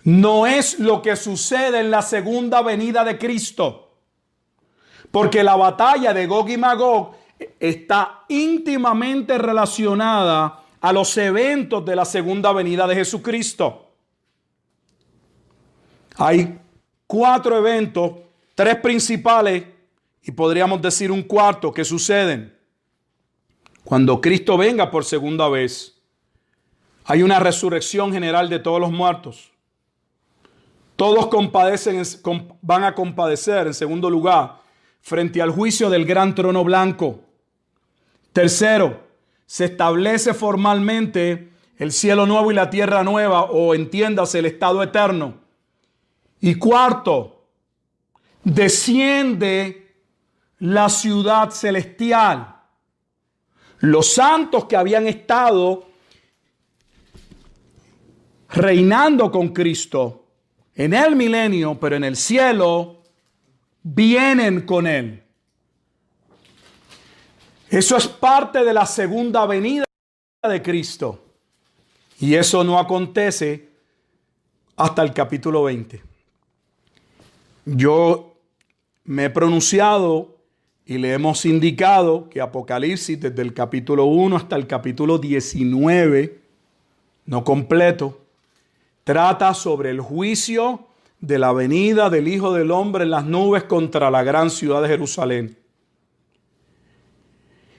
No es lo que sucede en la segunda venida de Cristo. Porque la batalla de Gog y Magog está íntimamente relacionada a los eventos de la segunda venida de Jesucristo. Hay 4 eventos, 3 principales y podríamos decir un cuarto que suceden cuando Cristo venga por segunda vez. Hay una resurrección general de todos los muertos. Todos van a compadecer en segundo lugar frente al juicio del gran trono blanco. Tercero, se establece formalmente el cielo nuevo y la tierra nueva, o entiéndase el estado eterno. Y cuarto, desciende la ciudad celestial. Los santos que habían estado reinando con Cristo en el milenio, pero en el cielo, vienen con Él. Eso es parte de la segunda venida de Cristo. Y eso no acontece hasta el capítulo 20. Yo me he pronunciado y le hemos indicado que Apocalipsis, desde el capítulo 1 hasta el capítulo 19, no completo, trata sobre el juicio de la venida del Hijo del Hombre en las nubes contra la gran ciudad de Jerusalén.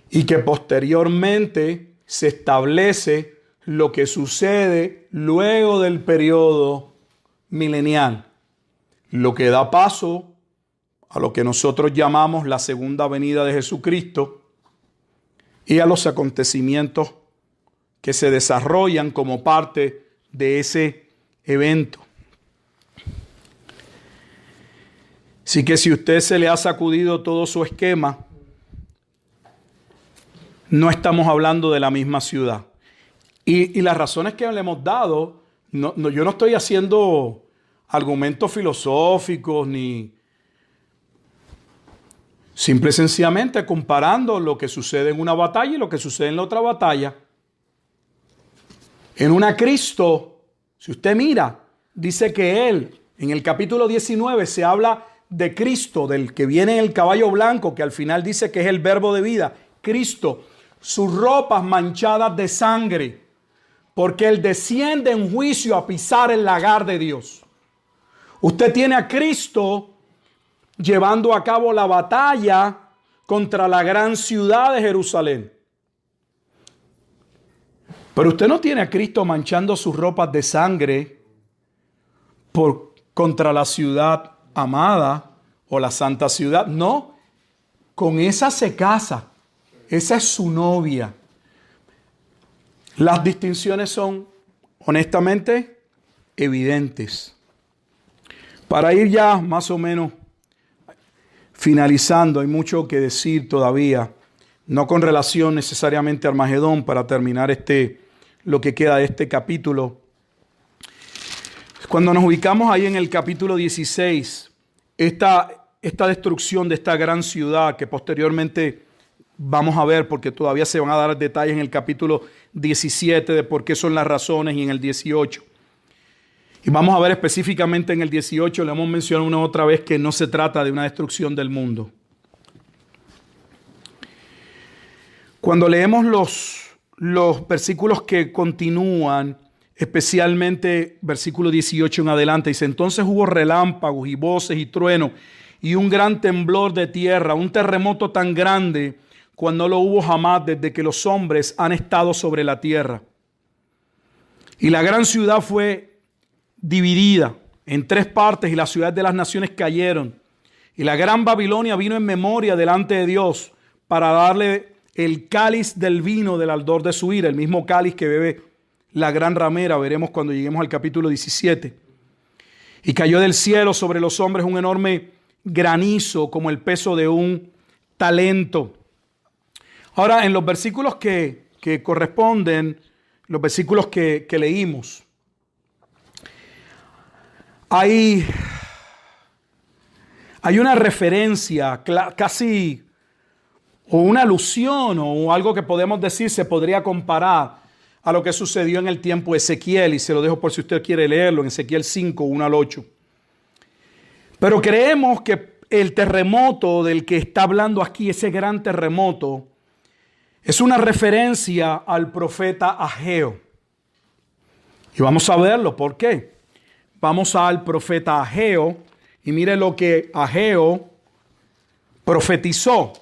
Y que posteriormente se establece lo que sucede luego del periodo milenial, lo que da paso a lo que nosotros llamamos la segunda venida de Jesucristo y a los acontecimientos que se desarrollan como parte de ese evento. Así que si usted se le ha sacudido todo su esquema, no estamos hablando de la misma ciudad. Y las razones que le hemos dado, yo no estoy haciendo argumentos filosóficos ni simple y sencillamente comparando lo que sucede en una batalla y lo que sucede en la otra batalla. En una Cristo, si usted mira, dice que Él, en el capítulo 19 se habla de Cristo, del que viene en el caballo blanco, que al final dice que es el verbo de vida. Cristo, sus ropas manchadas de sangre, porque Él desciende en juicio a pisar el lagar de Dios. Usted tiene a Cristo llevando a cabo la batalla contra la gran ciudad de Jerusalén. Pero usted no tiene a Cristo manchando sus ropas de sangre contra la ciudad amada o la santa ciudad. No, con esa se casa. Esa es su novia. Las distinciones son, honestamente, evidentes. Para ir ya más o menos finalizando, hay mucho que decir todavía, no con relación necesariamente a Armagedón, para terminar lo que queda de este capítulo. Cuando nos ubicamos ahí en el capítulo 16, esta destrucción de esta gran ciudad que posteriormente vamos a ver, porque todavía se van a dar detalles en el capítulo 17 de por qué son las razones y en el 18. Y vamos a ver específicamente en el 18, le hemos mencionado una otra vez que no se trata de una destrucción del mundo. Cuando leemos los versículos que continúan, especialmente versículo 18 en adelante, dice: entonces hubo relámpagos y voces y truenos y un gran temblor de tierra, un terremoto tan grande cuando no lo hubo jamás desde que los hombres han estado sobre la tierra. Y la gran ciudad fue dividida en 3 partes y las ciudades de las naciones cayeron. Y la gran Babilonia vino en memoria delante de Dios para darle el cáliz del vino del ardor de su ira, el mismo cáliz que bebe la gran ramera, veremos cuando lleguemos al capítulo 17. Y cayó del cielo sobre los hombres un enorme granizo como el peso de un talento. Ahora, en los versículos que corresponden, los versículos que leímos, hay una referencia casi, o una alusión, o algo que podemos decir se podría comparar a lo que sucedió en el tiempo de Ezequiel, y se lo dejo por si usted quiere leerlo, en Ezequiel 5, 1 al 8. Pero creemos que el terremoto del que está hablando aquí, ese gran terremoto, es una referencia al profeta Ageo. Y vamos a verlo, ¿por qué? Vamos al profeta Ageo y mire lo que Ageo profetizó.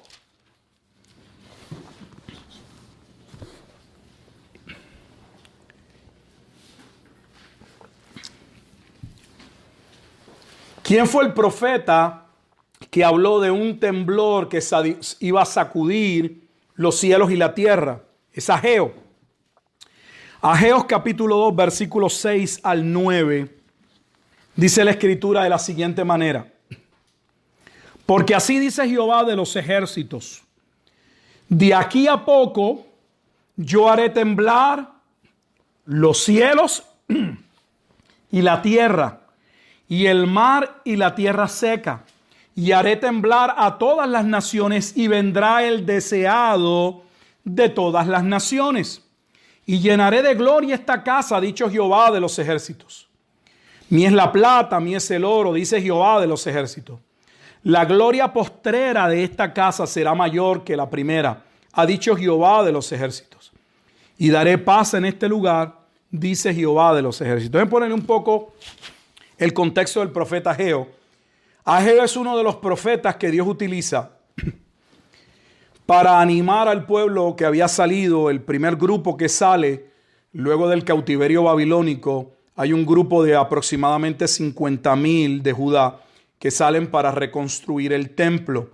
¿Quién fue el profeta que habló de un temblor que iba a sacudir los cielos y la tierra? Es Ageo. Ageo capítulo 2, versículos 6 al 9. Dice la escritura de la siguiente manera: porque así dice Jehová de los ejércitos, de aquí a poco yo haré temblar los cielos y la tierra, y el mar y la tierra seca, y haré temblar a todas las naciones, y vendrá el deseado de todas las naciones. Y llenaré de gloria esta casa, ha dicho Jehová de los ejércitos. Mí es la plata, mí es el oro, dice Jehová de los ejércitos. La gloria postrera de esta casa será mayor que la primera, ha dicho Jehová de los ejércitos. Y daré paz en este lugar, dice Jehová de los ejércitos. Voy a ponerle un poco el contexto del profeta Ageo. Ageo es uno de los profetas que Dios utiliza para animar al pueblo que había salido, el primer grupo que sale luego del cautiverio babilónico. Hay un grupo de aproximadamente 50,000 de Judá que salen para reconstruir el templo.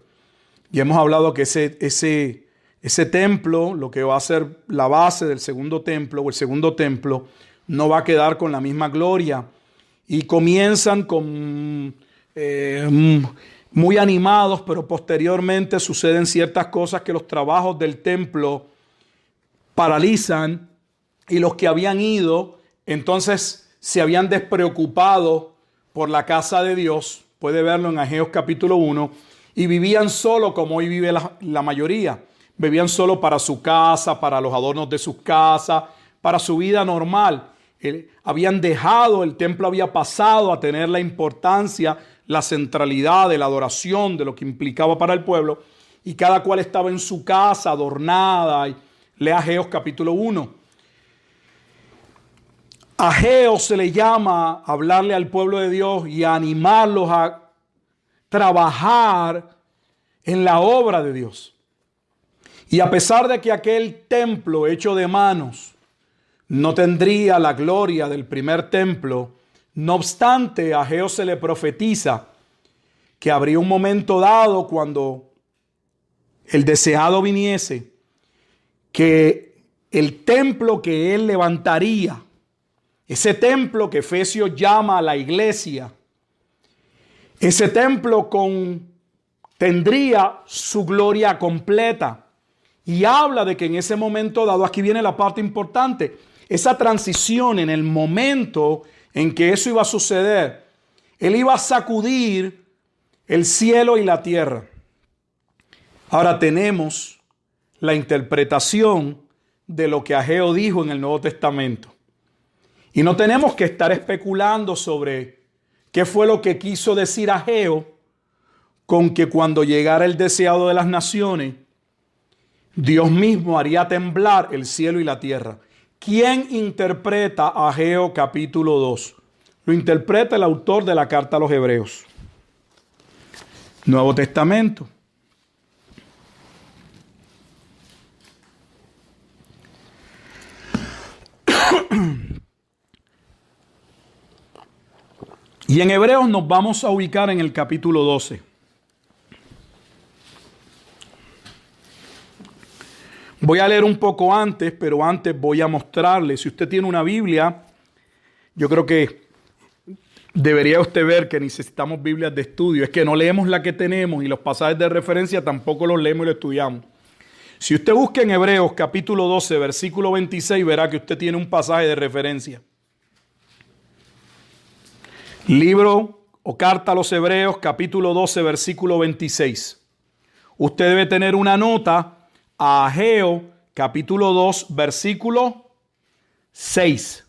Y hemos hablado que ese templo, lo que va a ser la base del segundo templo o el segundo templo, no va a quedar con la misma gloria. Y comienzan con muy animados, pero posteriormente suceden ciertas cosas que los trabajos del templo paralizan, y los que habían ido entonces se habían despreocupado por la casa de Dios, puede verlo en Ageo capítulo 1, y vivían solo como hoy vive la mayoría. Vivían solo para su casa, para los adornos de sus casas, para su vida normal. Habían dejado, el templo había pasado a tener la importancia, la centralidad de la adoración, de lo que implicaba para el pueblo, y cada cual estaba en su casa adornada. Lea Ageo capítulo 1. A Ageo se le llama a hablarle al pueblo de Dios y a animarlos a trabajar en la obra de Dios. Y a pesar de que aquel templo hecho de manos no tendría la gloria del primer templo, no obstante, a Ageo se le profetiza que habría un momento dado cuando el deseado viniese, que el templo que él levantaría, ese templo que Efesios llama a la iglesia, ese templo tendría su gloria completa. Y habla de que en ese momento dado, aquí viene la parte importante, esa transición en el momento en que eso iba a suceder, él iba a sacudir el cielo y la tierra. Ahora tenemos la interpretación de lo que Ageo dijo en el Nuevo Testamento. Y no tenemos que estar especulando sobre qué fue lo que quiso decir Ageo con que cuando llegara el deseado de las naciones, Dios mismo haría temblar el cielo y la tierra. ¿Quién interpreta Ageo capítulo 2? Lo interpreta el autor de la carta a los Hebreos. Nuevo Testamento. Y en Hebreos nos vamos a ubicar en el capítulo 12. Voy a leer un poco antes, pero antes voy a mostrarle. Si usted tiene una Biblia, yo creo que debería usted ver que necesitamos Biblias de estudio. Es que no leemos la que tenemos y los pasajes de referencia tampoco los leemos y los estudiamos. Si usted busca en Hebreos capítulo 12, versículo 26, verá que usted tiene un pasaje de referencia. Libro o carta a los Hebreos, capítulo 12, versículo 26. Usted debe tener una nota a Ageo, capítulo 2, versículo 6.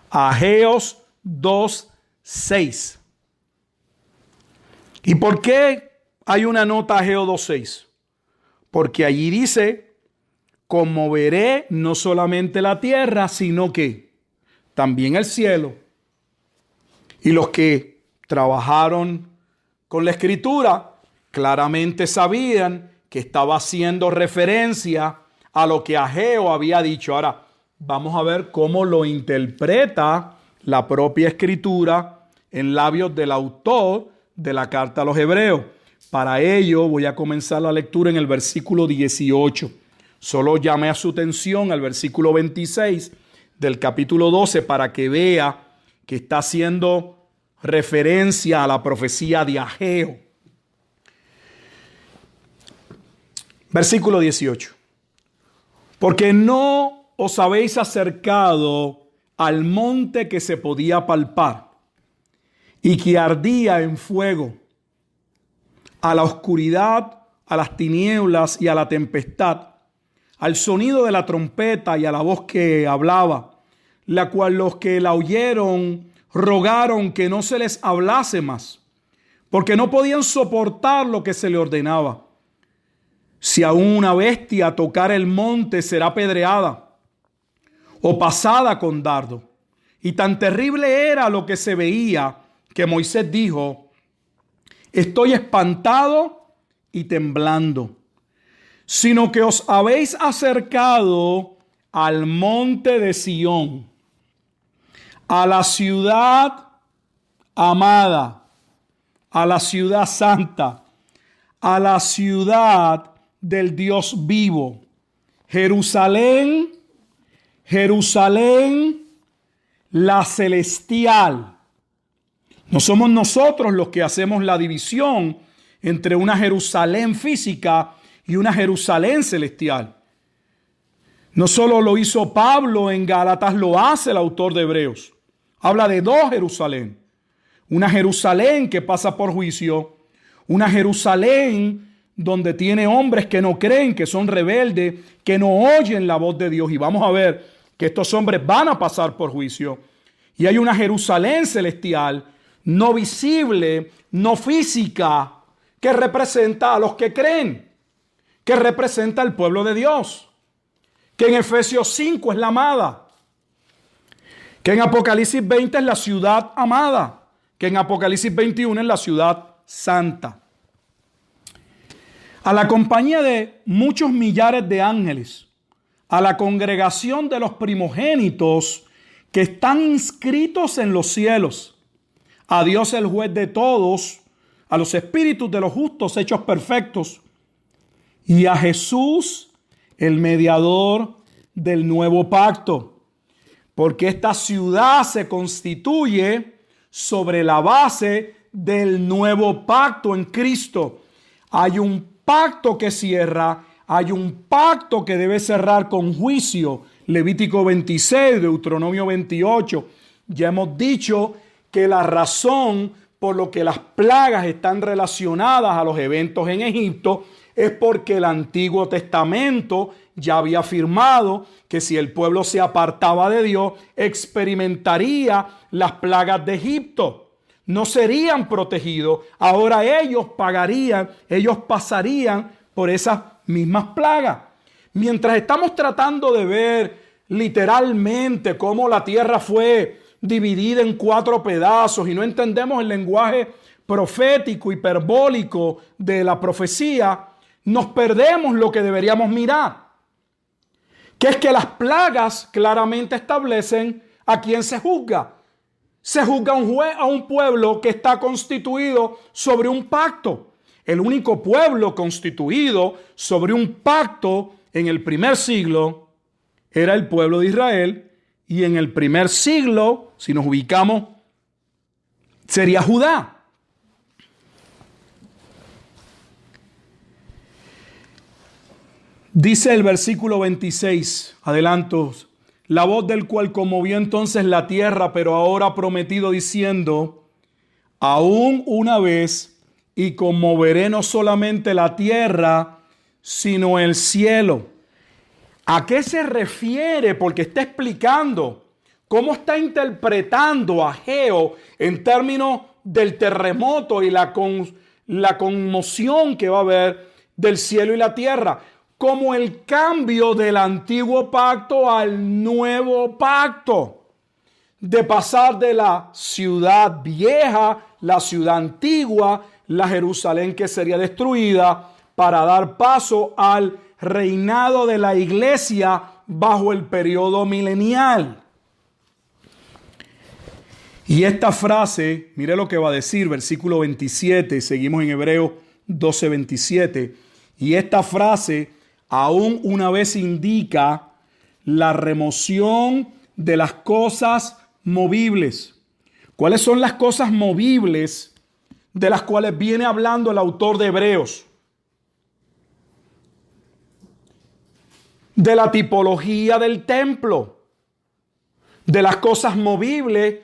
Ageos 2, 6. ¿Y por qué hay una nota a Ageo 2, 6? Porque allí dice, conmoveré no solamente la tierra, sino que también el cielo. Y los que trabajaron con la escritura claramente sabían que estaba haciendo referencia a lo que Ageo había dicho. Ahora, vamos a ver cómo lo interpreta la propia escritura en labios del autor de la carta a los Hebreos. Para ello voy a comenzar la lectura en el versículo 18. Solo llame a su atención al versículo 26 del capítulo 12 para que vea que está haciendo referencia a la profecía de Ageo. Versículo 18. Porque no os habéis acercado al monte que se podía palpar y que ardía en fuego, a la oscuridad, a las tinieblas y a la tempestad, al sonido de la trompeta y a la voz que hablaba, la cual los que la oyeron rogaron que no se les hablase más, porque no podían soportar lo que se le ordenaba. Si aún una bestia tocar el monte será apedreada o pasada con dardo. Y tan terrible era lo que se veía que Moisés dijo, estoy espantado y temblando, sino que os habéis acercado al monte de Sión, a la ciudad amada, a la ciudad santa, a la ciudad del Dios vivo, Jerusalén, Jerusalén, la celestial. No somos nosotros los que hacemos la división entre una Jerusalén física y una Jerusalén celestial. No solo lo hizo Pablo en Gálatas, lo hace el autor de Hebreos. Habla de dos Jerusalén. Una Jerusalén que pasa por juicio, una Jerusalén donde tiene hombres que no creen, que son rebeldes, que no oyen la voz de Dios. Y vamos a ver que estos hombres van a pasar por juicio. Y hay una Jerusalén celestial, no visible, no física, que representa a los que creen, que representa al pueblo de Dios, que en Efesios 5 es la amada, que en Apocalipsis 20 es la ciudad amada, que en Apocalipsis 21 es la ciudad santa. A la compañía de muchos millares de ángeles, a la congregación de los primogénitos que están inscritos en los cielos, a Dios el juez de todos, a los espíritus de los justos hechos perfectos, y a Jesús, el mediador del nuevo pacto. Porque esta ciudad se constituye sobre la base del nuevo pacto en Cristo. Hay un pacto que cierra, hay un pacto que debe cerrar con juicio. Levítico 26, Deuteronomio 28. Ya hemos dicho que la razón por lo que las plagas están relacionadas a los eventos en Egipto es porque el Antiguo Testamento ya había afirmado que si el pueblo se apartaba de Dios, experimentaría las plagas de Egipto. No serían protegidos. Ahora ellos pagarían, ellos pasarían por esas mismas plagas. Mientras estamos tratando de ver literalmente cómo la tierra fue dividida en 4 pedazos y no entendemos el lenguaje profético, hiperbólico de la profecía, nos perdemos lo que deberíamos mirar, que es que las plagas claramente establecen a quién se juzga. Se juzga a un pueblo que está constituido sobre un pacto. El único pueblo constituido sobre un pacto en el primer siglo era el pueblo de Israel, y en el primer siglo, si nos ubicamos, sería Judá. Dice el versículo 26, adelanto, la voz del cual conmovió entonces la tierra, pero ahora ha prometido diciendo, aún una vez, y conmoveré no solamente la tierra, sino el cielo. ¿A qué se refiere? Porque está explicando cómo está interpretando Ageo en términos del terremoto y la conmoción que va a haber del cielo y la tierra, como el cambio del antiguo pacto al nuevo pacto, de pasar de la ciudad vieja, la ciudad antigua, la Jerusalén que sería destruida, para dar paso al reinado de la iglesia bajo el periodo milenial. Y esta frase, mire lo que va a decir, versículo 27, seguimos en Hebreos 12, 27. Y esta frase aún una vez indica la remoción de las cosas movibles. ¿Cuáles son las cosas movibles de las cuales viene hablando el autor de Hebreos? De la tipología del templo, de las cosas movibles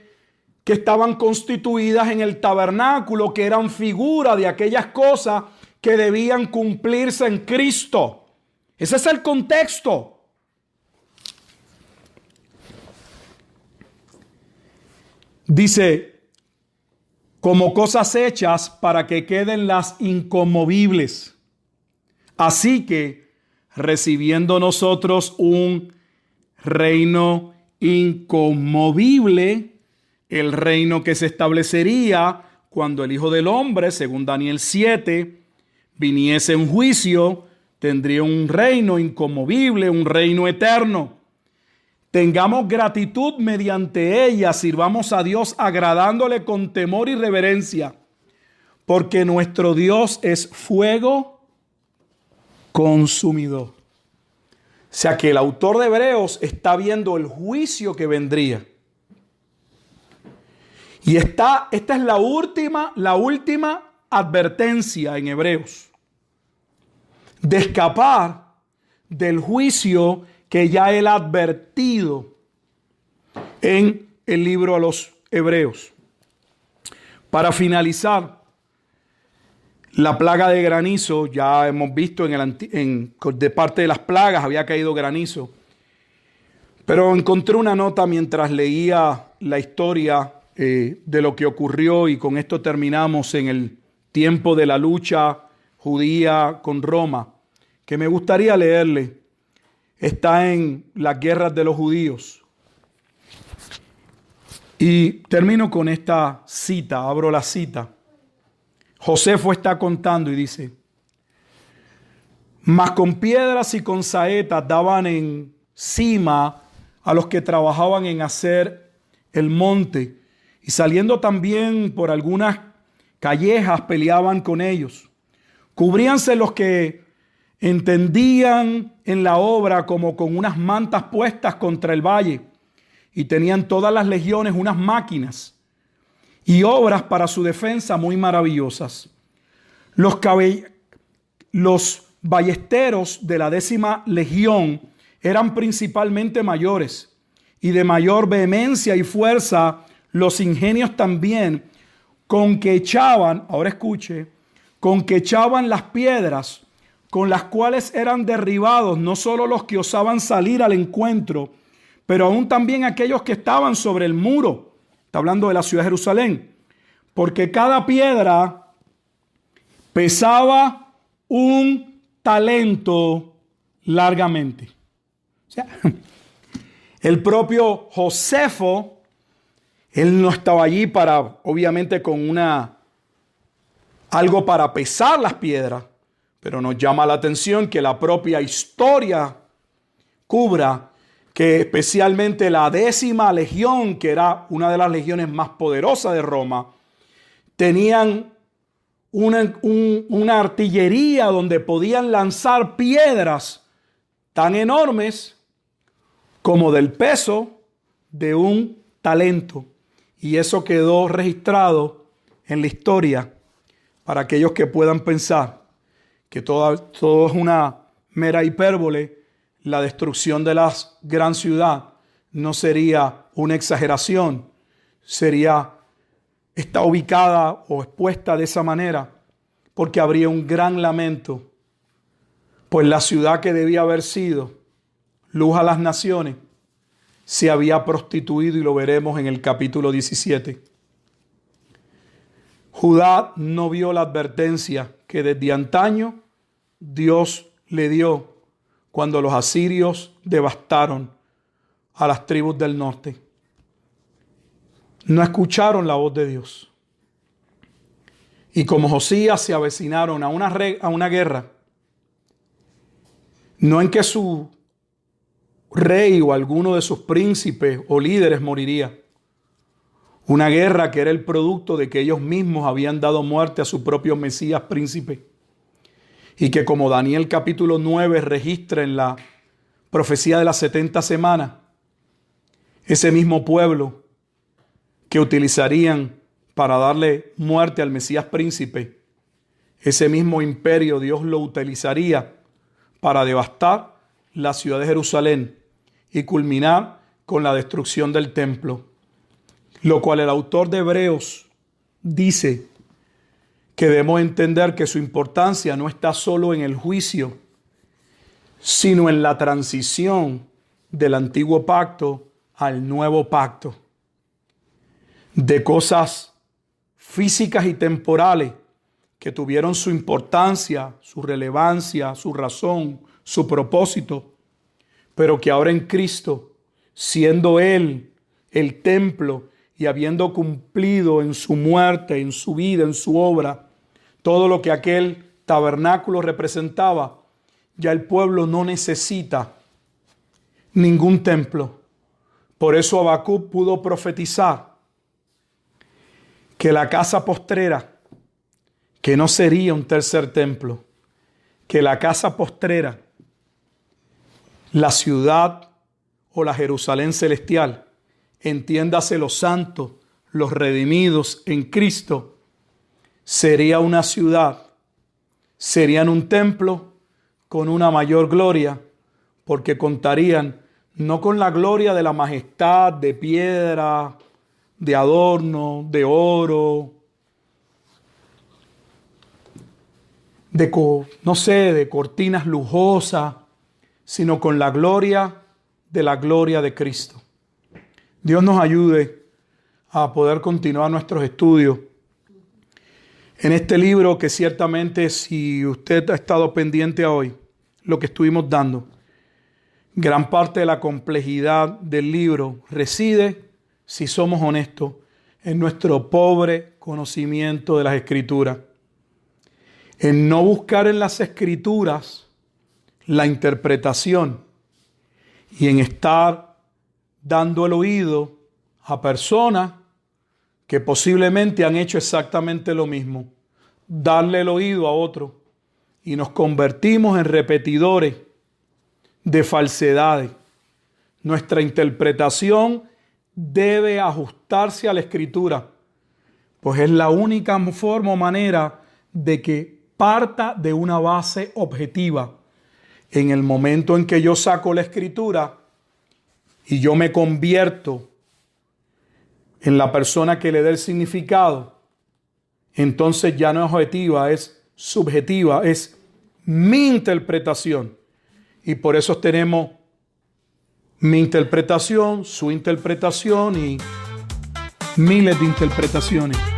que estaban constituidas en el tabernáculo, que eran figura de aquellas cosas que debían cumplirse en Cristo. Ese es el contexto. Dice, como cosas hechas para que queden las inconmovibles. Así que, recibiendo nosotros un reino inconmovible, el reino que se establecería cuando el Hijo del Hombre, según Daniel 7, viniese en juicio, tendría un reino inconmovible, un reino eterno. Tengamos gratitud mediante ella, sirvamos a Dios agradándole con temor y reverencia, porque nuestro Dios es fuego consumidor. O sea que el autor de Hebreos está viendo el juicio que vendría. Y esta es la última advertencia en Hebreos, de escapar del juicio que ya él ha advertido en el libro a los Hebreos. Para finalizar, la plaga de granizo, ya hemos visto de parte de las plagas había caído granizo. Pero encontré una nota mientras leía la historia de lo que ocurrió, y con esto terminamos, en el tiempo de la lucha judía con Roma, que me gustaría leerle. Está en las guerras de los judíos. Y termino con esta cita, abro la cita. Josefo está contando y dice: mas con piedras y con saetas daban encima a los que trabajaban en hacer el monte, y saliendo también por algunas callejas peleaban con ellos. Cubríanse los que entendían en la obra como con unas mantas puestas contra el valle, y tenían todas las legiones unas máquinas y obras para su defensa muy maravillosas. Los ballesteros de la 10ª legión eran principalmente mayores y de mayor vehemencia y fuerza los ingenios también, con que echaban, ahora escuche, con que echaban las piedras con las cuales eran derribados no solo los que osaban salir al encuentro, pero aún también aquellos que estaban sobre el muro. Está hablando de la ciudad de Jerusalén, porque cada piedra pesaba un talento largamente. O sea, el propio Josefo, él no estaba allí para, obviamente, con algo para pesar las piedras, pero nos llama la atención que la propia historia cubra que especialmente la 10ª legión, que era una de las legiones más poderosas de Roma, tenían una artillería donde podían lanzar piedras tan enormes como del peso de un talento. Y eso quedó registrado en la historia para aquellos que puedan pensar que todo es una mera hipérbole. La destrucción de la gran ciudad no sería una exageración, está ubicada o expuesta de esa manera porque habría un gran lamento, pues la ciudad que debía haber sido luz a las naciones se había prostituido, y lo veremos en el capítulo 17. Judá no vio la advertencia que desde antaño Dios le dio cuando los asirios devastaron a las tribus del norte. No escucharon la voz de Dios. Y como Josías se avecinaron a una guerra, no en que su rey o alguno de sus príncipes o líderes moriría. Una guerra que era el producto de que ellos mismos habían dado muerte a su propio Mesías príncipe. Y que, como Daniel capítulo 9 registra en la profecía de las 70 semanas, ese mismo pueblo que utilizarían para darle muerte al Mesías príncipe, ese mismo imperio Dios lo utilizaría para devastar la ciudad de Jerusalén y culminar con la destrucción del templo. Lo cual el autor de Hebreos dice que debemos entender que su importancia no está solo en el juicio, sino en la transición del antiguo pacto al nuevo pacto. De cosas físicas y temporales que tuvieron su importancia, su relevancia, su razón, su propósito, pero que ahora en Cristo, siendo Él el templo y habiendo cumplido en su muerte, en su vida, en su obra, todo lo que aquel tabernáculo representaba, ya el pueblo no necesita ningún templo. Por eso Habacuc pudo profetizar que la casa postrera, que no sería un tercer templo, que la casa postrera, la ciudad o la Jerusalén celestial, entiéndase los santos, los redimidos en Cristo, sería una ciudad, serían un templo con una mayor gloria, porque contarían no con la gloria de la majestad, de piedra, de adorno, de oro, de cortinas lujosas, sino con la gloria de Cristo. Dios nos ayude a poder continuar nuestros estudios en este libro, que ciertamente, si usted ha estado pendiente hoy, lo que estuvimos dando, gran parte de la complejidad del libro reside, si somos honestos, en nuestro pobre conocimiento de las Escrituras. En no buscar en las Escrituras la interpretación y en estar dando el oído a personas que posiblemente han hecho exactamente lo mismo, darle el oído a otro, y nos convertimos en repetidores de falsedades. Nuestra interpretación debe ajustarse a la Escritura, pues es la única forma o manera de que parta de una base objetiva. En el momento en que yo saco la Escritura y yo me convierto en la persona que le dé el significado, entonces ya no es objetiva, es subjetiva, es mi interpretación. Y por eso tenemos mi interpretación, su interpretación y miles de interpretaciones.